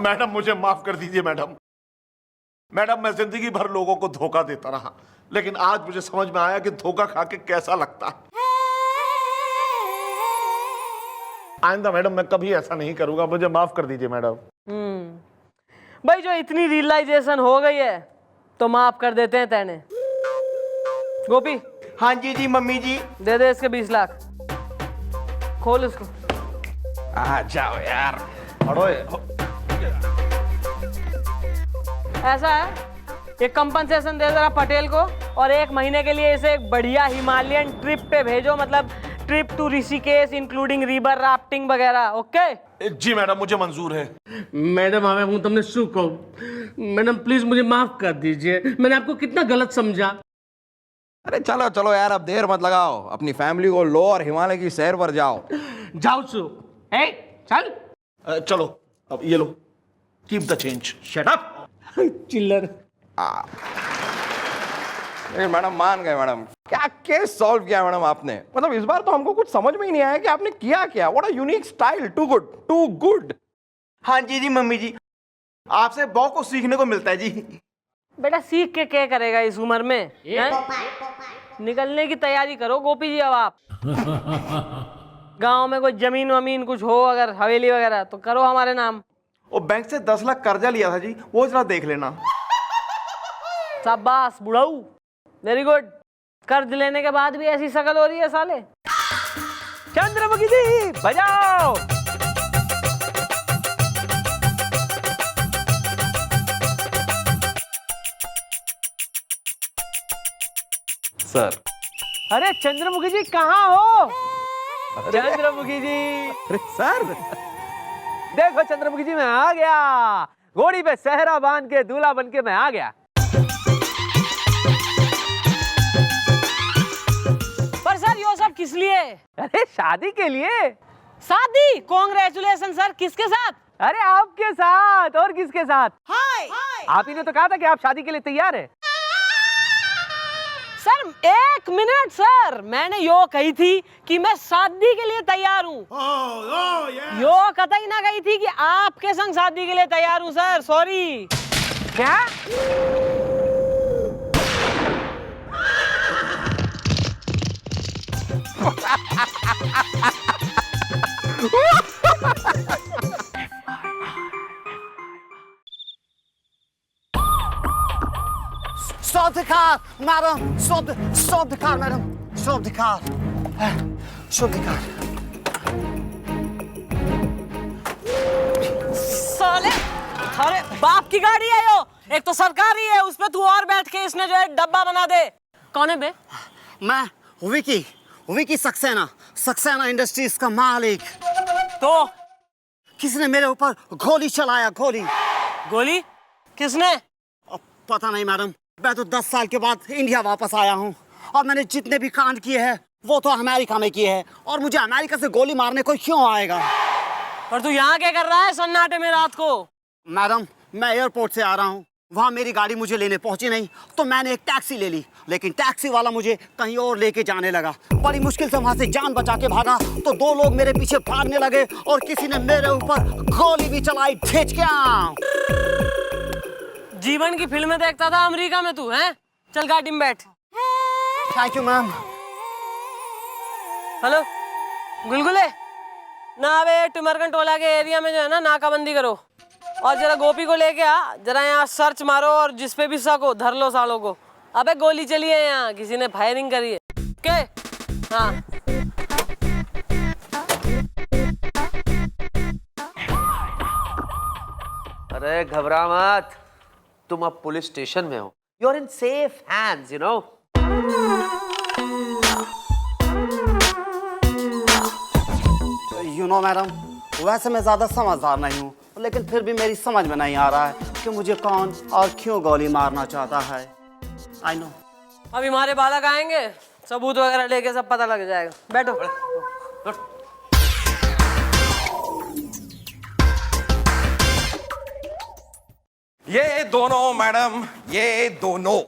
मैडम मुझे माफ कर दीजिए मैडम। मैडम मैं जिंदगी भर लोगों को धोखा देता रहा, लेकिन आज मुझे समझ में आया कि धोखा खा के कैसा लगता है। आइंदा मैडम मैं कभी ऐसा नहीं करूंगा, मुझे माफ कर दीजिए मैडम। भाई जो इतनी रियलाइजेशन हो गई है तो माफ कर देते हैं तेने। गोपी। हाँ जी मम्मी जी। दे दे इसके 20 लाख। खोल इसको। आ जाओ यार। ऐसा है, एक कंपनसेशन दे जरा पटेल को और 1 महीने के लिए इसे एक बढ़िया हिमालयन ट्रिप पे भेजो, मतलब trip to Rishikesh including river rafting वगैरह। ओके जी मैडम मुझे मंजूर है। मैडम हमें हूँ तुमने शू कहूँ, मैडम प्लीज मुझे माफ कर दीजिए, मैंने आपको कितना गलत समझा। अरे चलो चलो यार, अब देर मत लगाओ, अपनी फैमिली को लो और हिमालय की सैर पर जाओ। जाओ शू, चल। चलो अब ये लो, keep the change. Shut up चिल्लर। मैडम मान गए मैडम। क्या केस सॉल्व किया मैडम आपने? मतलब इस बार तो हमको कुछ समझ में ही नहीं आया कि आपने किया क्या। What a unique style, too good. हाँ जी मम्मी जी, आपसे बहुत कुछ सीखने को मिलता है जी। बेटा सीख के क्या करेगा इस उम्र में? निकलने की तैयारी करो गोपी जी। अब आप गांव में कोई जमीन वमीन कुछ हो अगर हवेली वगैरह तो करो हमारे नाम। वो बैंक से 10 लाख कर्जा लिया था जी, वो जरा देख लेना। शाबाश बुढ़ाऊ, वेरी गुड। कर्ज लेने के बाद भी ऐसी शकल हो रही है साले। चंद्रमुखी जी बजाओ। सर। अरे चंद्रमुखी जी कहाँ हो? चंद्रमुखी जी। अरे सर देखो चंद्रमुखी जी मैं आ गया, घोड़ी पे सहरा बांध के दूल्हा बन के मैं आ गया। पर सर ये सब किस लिए? अरे शादी के लिए। शादी? Congratulation sir. किसके साथ? अरे आपके साथ, और किसके साथ? हाय। आप ही ने तो कहा था कि आप शादी के लिए तैयार है। सर 1 मिनट सर, मैंने यो कही थी कि मैं शादी के लिए तैयार हूँ। यो कतई ना कही थी कि आपके संग शादी के लिए तैयार हूँ सर। सॉरी। क्या? Stop the car, madam. Stop the car, madam. Stop the car. Stop the car. साले अरे बाप की गाड़ी है यो, एक तो सरकारी है, उस पे तू और बैठ के इसने जो है डब्बा बना दे। कौन है बे? मैं विकी सक्सेना इंडस्ट्रीज का मालिक। तो किसी ने मेरे ऊपर गोली चलाया। गोली किसने? अब पता नहीं मैडम, मैं तो 10 साल के बाद इंडिया वापस आया हूँ और मैंने जितने भी कांड किए हैं वो तो अमेरिका में किए हैं, और मुझे अमेरिका से गोली मारने कोई क्यों आएगा? और तू यहाँ क्या कर रहा है सन्नाटे में रात को? मैडम मैं एयरपोर्ट से आ रहा हूँ, वहाँ मेरी गाड़ी मुझे लेने पहुंची नहीं तो मैंने एक टैक्सी ले ली, लेकिन टैक्सी वाला मुझे कहीं और लेके जाने लगा। बड़ी मुश्किल से वहाँ से जान बचा के भागा तो 2 लोग मेरे पीछे भागने लगे और किसी ने मेरे ऊपर गोली भी चलाई। खींच के जीवन की फिल्में देखता था अमेरिका में तू, हैं? चल गाड़ी में बैठ। Thank you ma'am. हेलो गुलगुले ना बे टिमरगन टोला के एरिया में जो है ना नाकाबंदी करो और जरा गोपी को लेके आ, जरा यहाँ सर्च मारो और जिस पे भी शक हो धर लो सालों को। अबे गोली चली है यहाँ, किसी ने फायरिंग करी है। ओके हाँ। अरे घबरा मत, तुम अब पुलिस स्टेशन में हो। You are in safe hands, you know. You know madam, वैसे मैं ज्यादा समझदार नहीं हूँ, लेकिन फिर भी मेरी समझ में नहीं आ रहा है कि मुझे कौन और क्यों गोली मारना चाहता है। I know. अभी हमारे बालक आएंगे, सबूत वगैरह लेके सब पता लग जाएगा। बैठो। ये दोनों मैडम, ये दोनों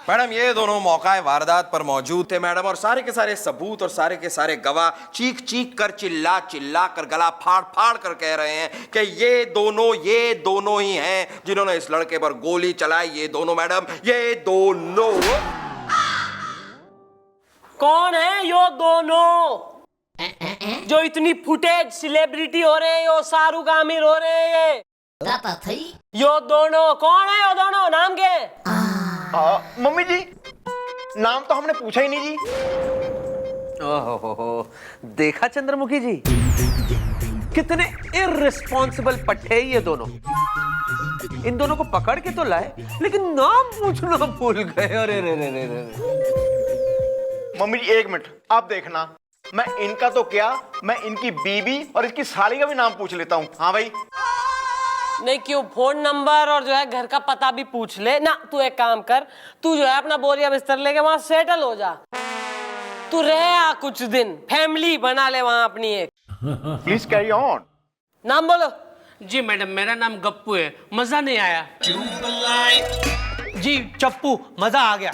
मैडम, ये दोनों मौका वारदात पर मौजूद थे मैडम, और सारे के सारे सबूत और सारे के सारे गवाह चीख चीख कर, चिल्ला चिल्ला कर, गला फाड़ फाड़ कर कह रहे हैं कि ये दोनों ही हैं जिन्होंने इस लड़के पर गोली चलाई। ये दोनों मैडम, ये दोनों। कौन है यो दोनों जो इतनी फुटेज सेलिब्रिटी हो रहे हैं, यो शाहरुख आमिर हो रहे हैं? यो दोनों कौन है? यो दोनों नाम क्या है? मम्मी जी, नाम तो हमने पूछा ही नहीं जी। ओहो, देखा चंद्रमुखी जी, कितने इररिस्पॉन्सिबल पट्टे ये दोनों। इन दोनों को पकड़ के तो लाए, लेकिन नाम पूछना भूल गए। अरे रे रे रे रे। मम्मी जी एक मिनट, आप देखना, मैं इनका तो क्या, मैं इनकी बीवी और इसकी साली का भी नाम पूछ लेता हूँ। हाँ भाई। नहीं क्यों, फोन नंबर और जो है घर का पता भी पूछ ले ना। तू एक काम कर, तू जो है अपना बोरिया बिस्तर लेके वहां सेटल हो जा। तू रह कुछ दिन, फैमिली बना ले वहां अपनी एक। Please carry on. नाम बोलो। जी मैडम, मेरा नाम गप्पू है। मजा नहीं आया। जी चप्पू, मजा आ गया।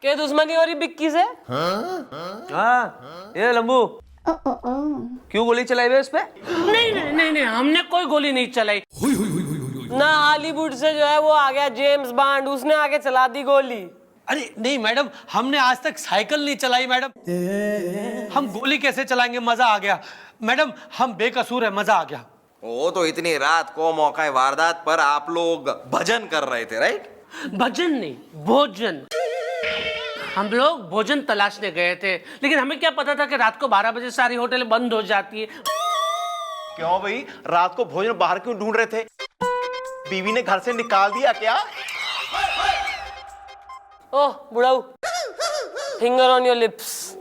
क्या दुश्मनी हो रही बिक्की से? हाँ, ये लंबू क्यों गोली चलाई हुई उस पे? नहीं, हमने कोई गोली नहीं चलाई। ना हॉलीवुड से जो है वो आ गया जेम्स बॉन्ड, उसने आके चला दी गोली। अरे नहीं मैडम, हमने आज तक साइकिल नहीं चलाई मैडम। हम गोली कैसे चलाएंगे? मजा आ गया मैडम, हम बेकसूर है, मजा आ गया। वो तो इतनी रात को मौका वारदात पर आप लोग भजन कर रहे थे, राइट? भजन नहीं, भोजन। हम लोग भोजन तलाशने गए थे, लेकिन हमें क्या पता था कि रात को 12 बजे सारी होटलें बंद हो जाती है। क्यों भाई, रात को भोजन बाहर क्यों ढूंढ रहे थे? बीवी ने घर से निकाल दिया क्या? ओह बुढ़ाऊ, finger on your lips.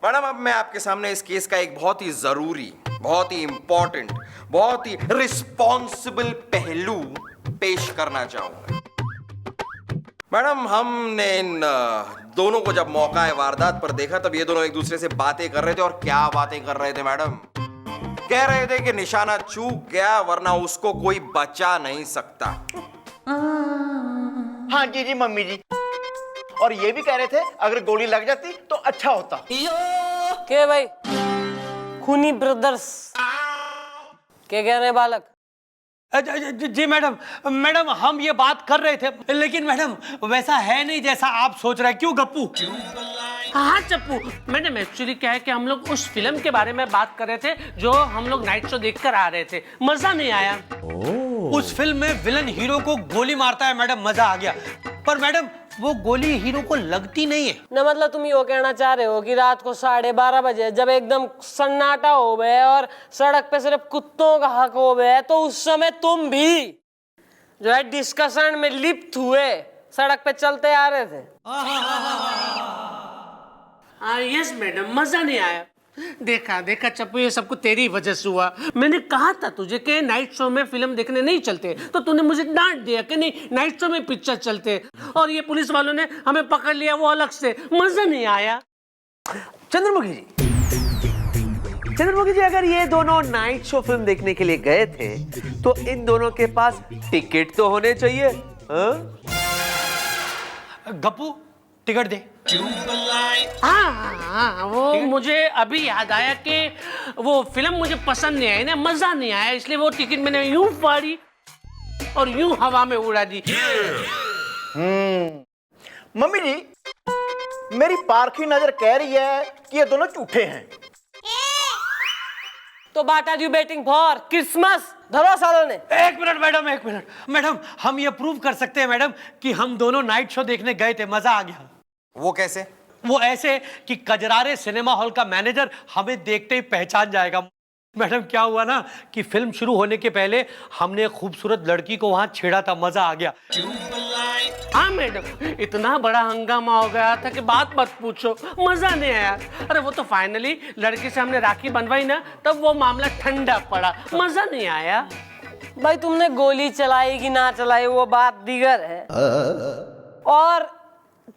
Madam, अब मैं आपके सामने इस केस का एक बहुत ही जरूरी, बहुत ही इंपॉर्टेंट, बहुत ही रिस्पॉन्सिबल पहलू पेश करना चाहूंगा। मैडम, हमने इन दोनों को जब मौका वारदात पर देखा, तब ये दोनों एक दूसरे से बातें कर रहे थे। और क्या बातें कर रहे थे मैडम? कह रहे थे कि निशाना चूक गया, वरना उसको कोई बचा नहीं सकता। हाँ जी मम्मी जी। और ये भी कह रहे थे अगर गोली लग जाती तो अच्छा होता। के भाई खूनी ब्रदर्स क्या कह रहे हैं बालक? जी मैडम, हम ये बात कर रहे थे, लेकिन मैडम वैसा है नहीं जैसा आप सोच रहे हैं। क्यों गप्पू? हाँ चप्पू, मैडम एक्चुअली क्या है कि हम लोग उस फिल्म के बारे में बात कर रहे थे जो हम लोग नाइट शो देखकर आ रहे थे। मजा नहीं आया। उस फिल्म में विलन हीरो को गोली मारता है मैडम, मजा आ गया। पर मैडम वो गोली हीरो को लगती नहीं है ना। मतलब तुम ये कहना चाह रहे हो कि रात को 12:30 बजे जब एकदम सन्नाटा हो गए और सड़क पे सिर्फ कुत्तों का हक हो गए, तो उस समय तुम भी जो है डिस्कशन में लिप्त हुए, सड़क पे चलते आ रहे थे? यस मैडम, मजा नहीं आया। देखा चप्पू, ये सबको तेरी वजह से हुआ। मैंने कहा था तुझे कि नाइट शो में फिल्म देखने नहीं चलते, तो तूने मुझे डांट दिया कि नहीं नाइट शो में पिक्चर चलते, और ये पुलिस वालों ने हमें पकड़ लिया वो अलग से। मजा नहीं आया। चंद्रमुखी जी, अगर ये दोनों नाइट शो फिल्म देखने के लिए गए थे, तो इन दोनों के पास टिकट तो होने चाहिए। गप्पू टिकट दे। हाँ, वो मुझे अभी याद आया कि वो फिल्म मुझे पसंद नहीं आई ना, मजा नहीं आया, इसलिए वो टिकट मैंने यूं फाड़ी और यूं हवा में उड़ा दी। मम्मी जी, मेरी पारखी नजर कह रही है कि ये दोनों झूठे हैं। तो बात are you waiting for? Christmas धरो सालों ने। एक मिनट मैडम, एक मिनट मैडम, हम ये प्रूव कर सकते हैं मैडम कि हम दोनों नाइट शो देखने गए थे, मजा आ गया। वो कैसे? वो ऐसे कि कजरारे सिनेमा हॉल का मैनेजर हमें देखते ही पहचान जाएगा। मैडम क्या हुआ ना कि फिल्म शुरू होने के पहले हमने एक खूबसूरत लड़की को वहां छेड़ा था, मजा आ गया। हाँ मैडम, इतना बड़ा हंगामा हो गया था कि बात मत पूछो, मजा नहीं आया। अरे वो तो फाइनली लड़की से हमने राखी बनवाई ना, तब वो मामला ठंडा पड़ा, मजा नहीं आया। भाई तुमने गोली चलाई कि ना चलाई वो बात दीगर है, और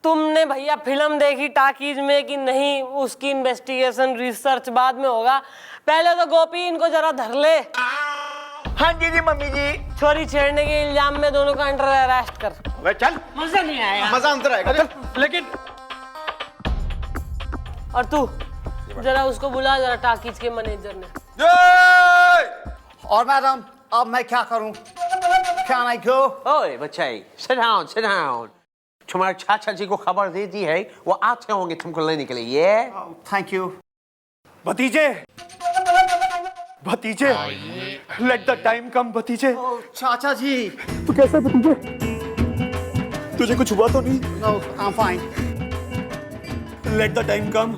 तुमने भैया फिल्म देखी टाकीज में कि नहीं, उसकी इन्वेस्टिगेशन रिसर्च बाद में होगा। पहले तो गोपी इनको जरा धर ले। हाँ जी जी मम्मी जी। चोरी छेड़ने के इल्जाम में दोनों को अंडर अरेस्ट कर। वे चल, मजा नहीं आया। मजा अंदर आएगा चल। लेकिन और तू जरा उसको बुला, जरा टाकीज के मैनेजर ने। और मैडम अब मैं क्या करूं? क्या नहीं क्यों? ओए बच्चे, sit down, sit down। तुम्हारे चाचा जी को खबर दे दी है, वो आते होंगे तुमको लेने के लिए। ये थैंक यू। भतीजे, भतीजे, लेट द टाइम कम भतीजे। चाचा जी। तू कैसा भतीजे? तुझे कुछ हुआ तो नहीं? No, I am fine. Let the time come.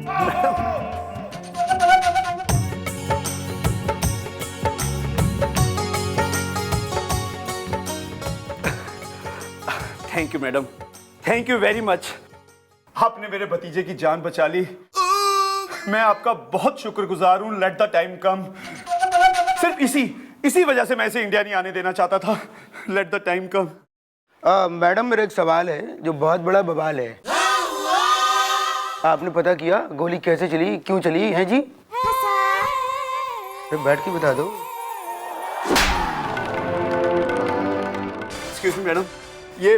Thank you madam, thank you very much. आपने मेरे भतीजे की जान बचा ली, मैं आपका बहुत शुक्रगुजार हूं। लेट द टाइम कम। सिर्फ इसी वजह से मैं इसे इंडिया नहीं आने देना चाहता था। Late the time come. Madam मेरा एक सवाल है जो बहुत बड़ा बवाल है। आपने पता किया गोली कैसे चली, क्यों चली है जी? तो बैठ के बता दो। एक्सक्यूज मी मैडम, ये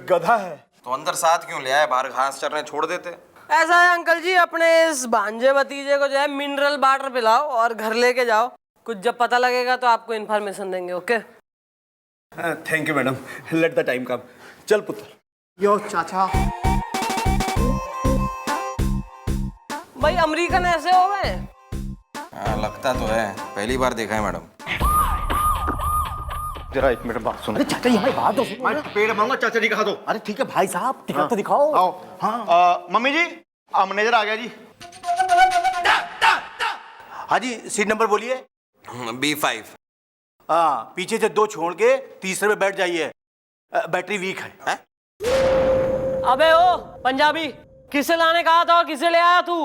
गधा है। तो अंदर साथ क्यों ले आए? बाहर घास चरने छोड़ देते। ऐसा है अंकल जी, अपने इस भांजे भतीजे को जो है मिनरल वाटर पिलाओ और घर लेके जाओ। कुछ जब पता लगेगा तो आपको इन्फॉर्मेशन देंगे। Okay? Thank you madam. Let the time come. चल पुत्र। यो चाचा। भाई अमेरिकन ऐसे हो गए? हाँ लगता तो है, पहली बार देखा है मैडम। जरा एक मिनट बात सुनो। अरे चाचा ये हमारी बात तो सुनो। मैं पेड़ मांगूंगा, चाचा जी कहा दो। अरे ठीक है भाई साहब, टिकट तो दिखाओ। आओ। हाँ। मम्मी जी, मैनेजर आ गया जी। हाँ जी, सीट नंबर बोलिए। B5। हाँ, पीछे से 2 छोड़ के तीसरे पे बैठ जाइए, बैटरी वीक है। अबे ओ पंजाबी, किसे लाने कहा था और किसे ले आया तू?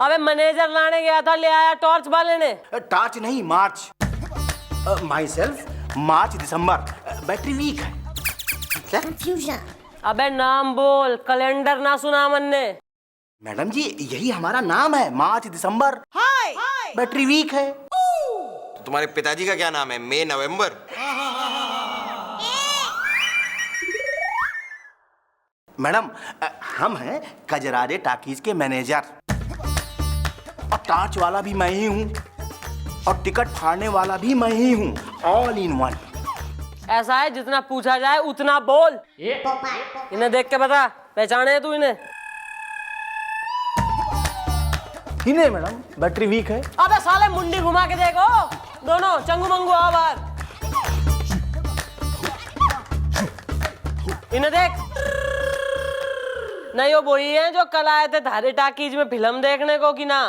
अबे मैनेजर लाने गया था, ले आया टॉर्च वाले ने। टॉर्च नहीं, मार्च। माई सेल्फ मार्च दिसंबर, बैटरी वीक है। कंफ्यूजन। अबे नाम बोल, कैलेंडर ना सुना मन ने। मैडम जी यही हमारा नाम है, मार्च दिसंबर। हाय बैटरी वीक है। तो तुम्हारे पिताजी का क्या नाम है? मई नवंबर। मैडम हम हैं कजरारे टाकीज के मैनेजर, और टॉर्च वाला भी मैं ही हूँ, और टिकट फाड़ने वाला भी मैं ही हूँ, ऑल इन वन। ऐसा है जितना पूछा जाए उतना बोल। इन्हें देख के बता, पहचाने तू इन्हें? नहीं मैडम, बैटरी वीक है। अबे साले मुंडी घुमा के देखो, दोनों चंगू मंगू आओ बाहर। इन्हें देख, नहीं वो वही है जो कल आए थे धारे टाकीज में फिल्म देखने को कि ना?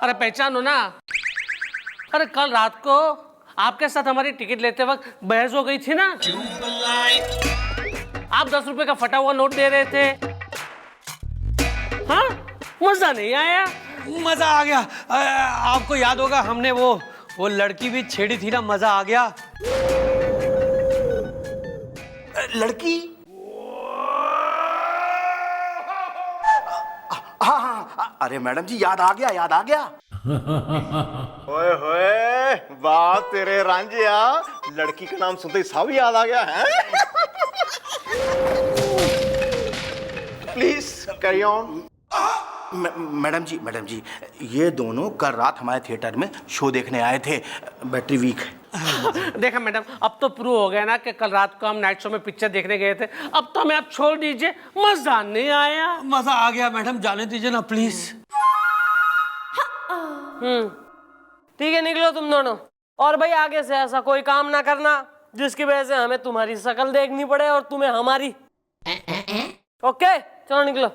अरे पहचानो ना। अरे कल रात को आपके साथ हमारी टिकट लेते वक्त बहस हो गई थी ना। आप 10 रुपए का फटा हुआ नोट दे रहे थे। हाँ, मजा नहीं आया? मजा आ गया। आपको याद होगा हमने वो लड़की भी छेड़ी थी ना, मजा आ गया। लड़की? हाँ, अरे मैडम जी याद आ गया, याद आ गया। ओए होए, वाह तेरे रांझिया, लड़की का नाम सुनते ही सब याद आ गया है। Please carry on. मैडम जी ये दोनों कल रात हमारे थिएटर में शो देखने आए थे, बैटरी वीक है। देखा मैडम, अब तो प्रूव हो गया ना कि कल रात को हम नाइट शो में पिक्चर देखने गए थे। अब तो हमें आप छोड़ दीजिए, मजा नहीं आया। मजा आ गया मैडम, जाने दीजिए ना प्लीज। ठीक है, निकलो तुम दोनों। और भाई आगे से ऐसा कोई काम ना करना जिसकी वजह से हमें तुम्हारी शक्ल देखनी पड़े और तुम्हें हमारी। ओके, चलो निकलो।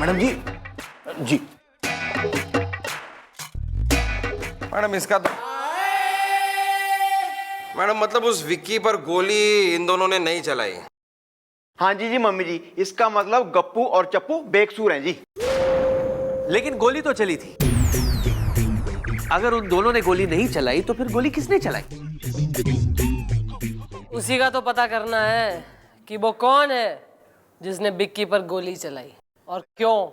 मैडम जी जी। मैडम इसका तो मैडम मतलब उस विक्की पर गोली इन दोनों ने नहीं चलाई। हाँ जी जी मम्मी जी, इसका मतलब गप्पू और चप्पू बेकसूर हैं जी। लेकिन गोली तो चली थी। अगर उन दोनों ने गोली नहीं चलाई तो फिर गोली किसने चलाई? उसी का तो पता करना है कि वो कौन है जिसने विक्की पर गोली चलाई और क्यों।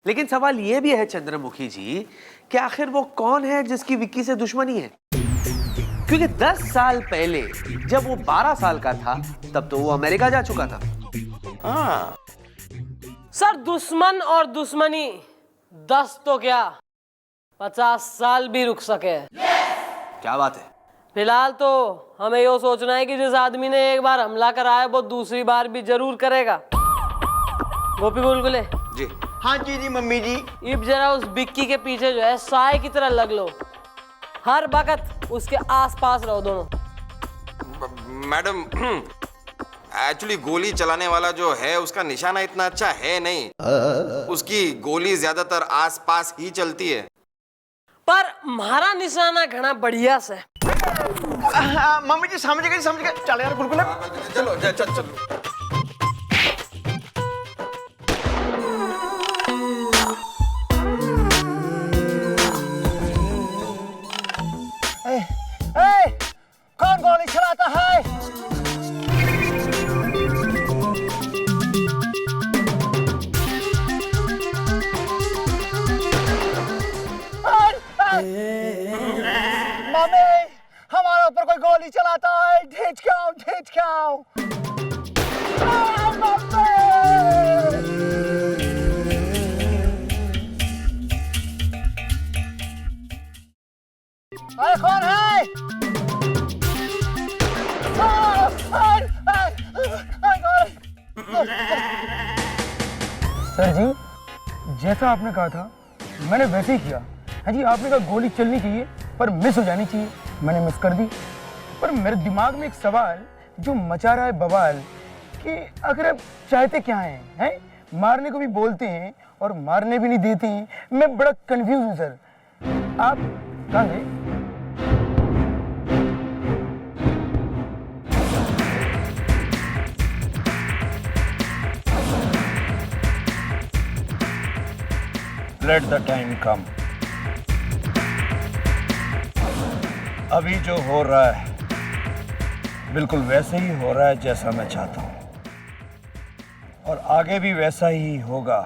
लेकिन सवाल यह भी है चंद्रमुखी जी कि आखिर वो कौन है जिसकी विक्की से दुश्मनी है? क्योंकि 10 साल पहले जब वो 12 साल का था तब तो वो अमेरिका जा चुका था। हाँ सर, दुश्मन और दुश्मनी 10 तो क्या 50 साल भी रुक सके। क्या बात है? फिलहाल तो हमें यो सोचना है कि जिस आदमी ने एक बार हमला कराया वो दूसरी बार भी जरूर करेगा। गोपी बुलबुले जी। हाँ जी जी मम्मी जी। इब जरा उस बिक्की के पीछे जो है साए की तरह लग लो, हर वक्त उसके आसपास रहो दोनों। मैडम एक्चुअली गोली चलाने वाला जो है उसका निशाना इतना अच्छा है नहीं, उसकी गोली ज्यादातर आसपास ही चलती है। पर हमारा निशाना घना बढ़िया से। मम्मी जी समझ गए समझ गए। चल यार बुलबुल, चलो चलो। कौन गोली चलाता है? मम्मी, हमारे ऊपर कोई गोली चलाता है। ठेच खाओ। अरे कौन है? सर जी, जैसा आपने कहा था मैंने वैसे ही किया। हाँ जी, आपने कहा गोली चलनी चाहिए पर मिस हो जानी चाहिए, मैंने मिस कर दी। पर मेरे दिमाग में एक सवाल जो मचा रहा है बवाल कि आखिर आप चाहते क्या हैं? मारने को भी बोलते हैं और मारने भी नहीं देते हैं। मैं बड़ा कंफ्यूज हूँ सर। आप कहाँ गए? लेट द टाइम कम। अभी जो हो रहा है बिल्कुल वैसे ही हो रहा है जैसा मैं चाहता हूं, और आगे भी वैसा ही होगा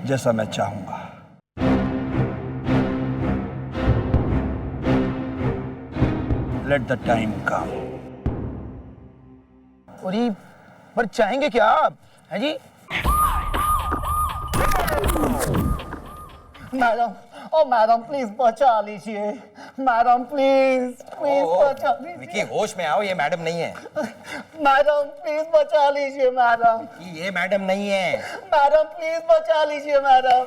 जैसा मैं चाहूंगा। लेट द टाइम कम। अरे पर चाहेंगे क्या आप? है जी मैडम, ओ मैडम प्लीज बचा लीजिए। मैडम प्लीज बचा लीजिए। विक्की होश में आओ, ये मैडम नहीं है। मैडम प्लीज बचा लीजिए। मैडम, ये मैडम नहीं है। मैडम प्लीज बचा लीजिए। मैडम,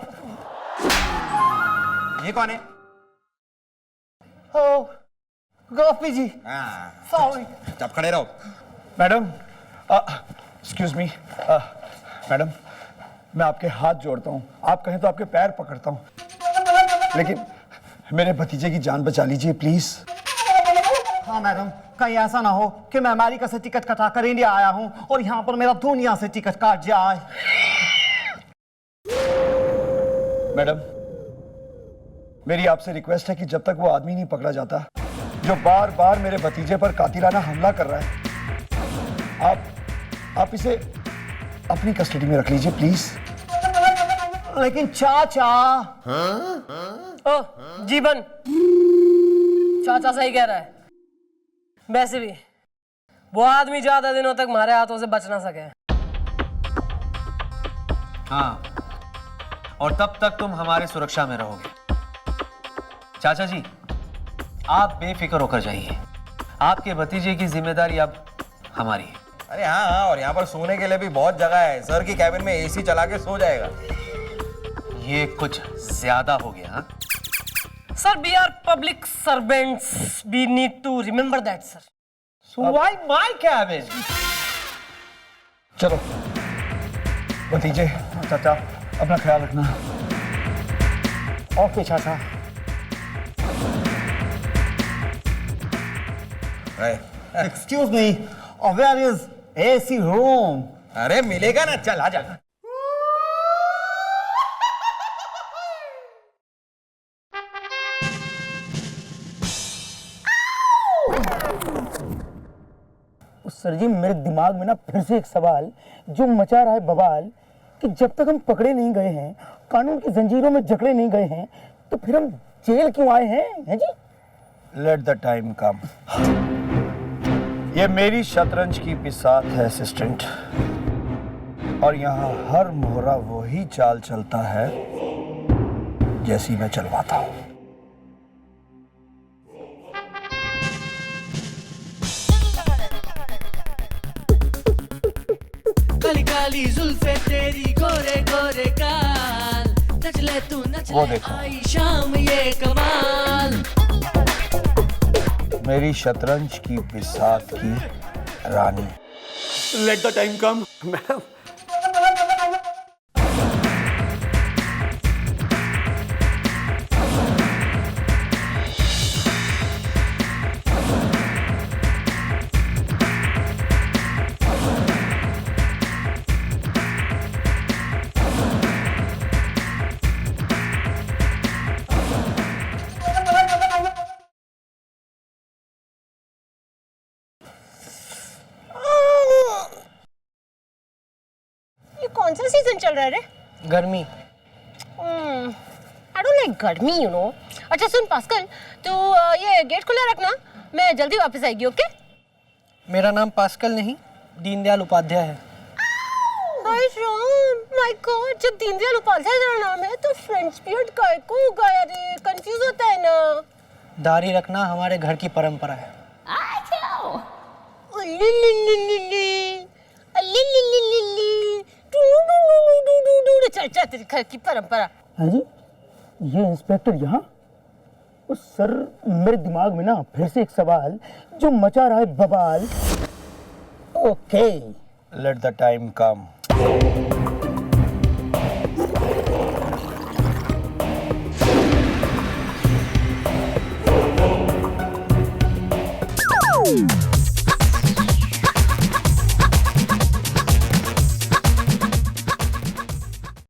ये कौन है? ओ गोपी जी, सॉरी। चुप खड़े रहो। मैडम, एक्सक्यूज मी मैडम, मैं आपके हाथ जोड़ता हूँ, आप कहें तो आपके पैर पकड़ता हूँ, लेकिन मेरे भतीजे की जान बचा लीजिए प्लीज। हाँ मैडम, कहीं ऐसा ना हो कि मैं अमेरिका से टिकट कटा कर इंडिया आया हूँ और यहाँ पर मेरा दुनिया से टिकट काट जाए। मैडम, मेरी आपसे रिक्वेस्ट है कि जब तक वो आदमी नहीं पकड़ा जाता जो बार बार मेरे भतीजे पर कातिलाना हमला कर रहा है, आप इसे अपनी कस्टडी में रख लीजिए प्लीज। लेकिन चाचा। ओ जीवन, चाचा सही कह रहा है। वैसे भी वो आदमी ज्यादा दिनों तक हमारे हाथों से बच ना सके। हाँ, और तब तक तुम हमारे सुरक्षा में रहोगे। चाचा जी, आप बेफिक्र होकर जाइए, आपके भतीजे की जिम्मेदारी अब हमारी है। अरे हाँ, और यहाँ पर सोने के लिए भी बहुत जगह है। सर की कैबिन में एसी चला के सो जाएगा। ये कुछ ज्यादा हो गया। हाँ? Sir, we are public servants. We need to remember that, sir. So why my cabin? चलो भतीजे, चाचा अपना ख्याल रखना। ओके चाचा। Excuse me, where is AC room? अरे मिलेगा ना, चल आ जा। सर जी, मेरे दिमाग में ना फिर से एक सवाल जो मचा रहा है बवाल कि जब तक हम पकड़े नहीं गए हैं, कानून की जंजीरों में जकड़े नहीं गए हैं, तो फिर हम जेल क्यों आए हैं जी? लेट द टाइम कम। ये मेरी शतरंज की बिसात है असिस्टेंट, और यहाँ हर मोहरा वही चाल चलता है जैसी मैं चलवाता हूँ। काली काली जुल्फे तेरी, गोरे गोरे गाल, नच ले तू नच वो ले, देखो। आई शाम ये कमाल। मेरी शतरंज की बिसात की रानी। Let the time come. Madam, ये कौन सा सीजन चल रहा है रे? गर्मी। आई डोंट लाइक गर्मी, यू नो। अच्छा सुन पास्कल, तू ये गेट खुला रखना, मैं जल्दी वापस आएगी, ओके? मेरा नाम पास्कल नहीं, दीनदयाल उपाध्याय है। हाय राम, माय गॉड, जब दीनदयाल उपाध्याय तेरा नाम है तो फ्रेंच बियर्ड काय को गया रे? कंफ्यूज होता है ना। दाढ़ी रखना हमारे घर की परंपरा है। चल चल, तेरी घर की परंपरा। हाँ जी, ये इंस्पेक्टर यहाँ? सर, मेरे दिमाग में ना फिर से एक सवाल जो मचा रहा है बवाल। Okay, late the time come.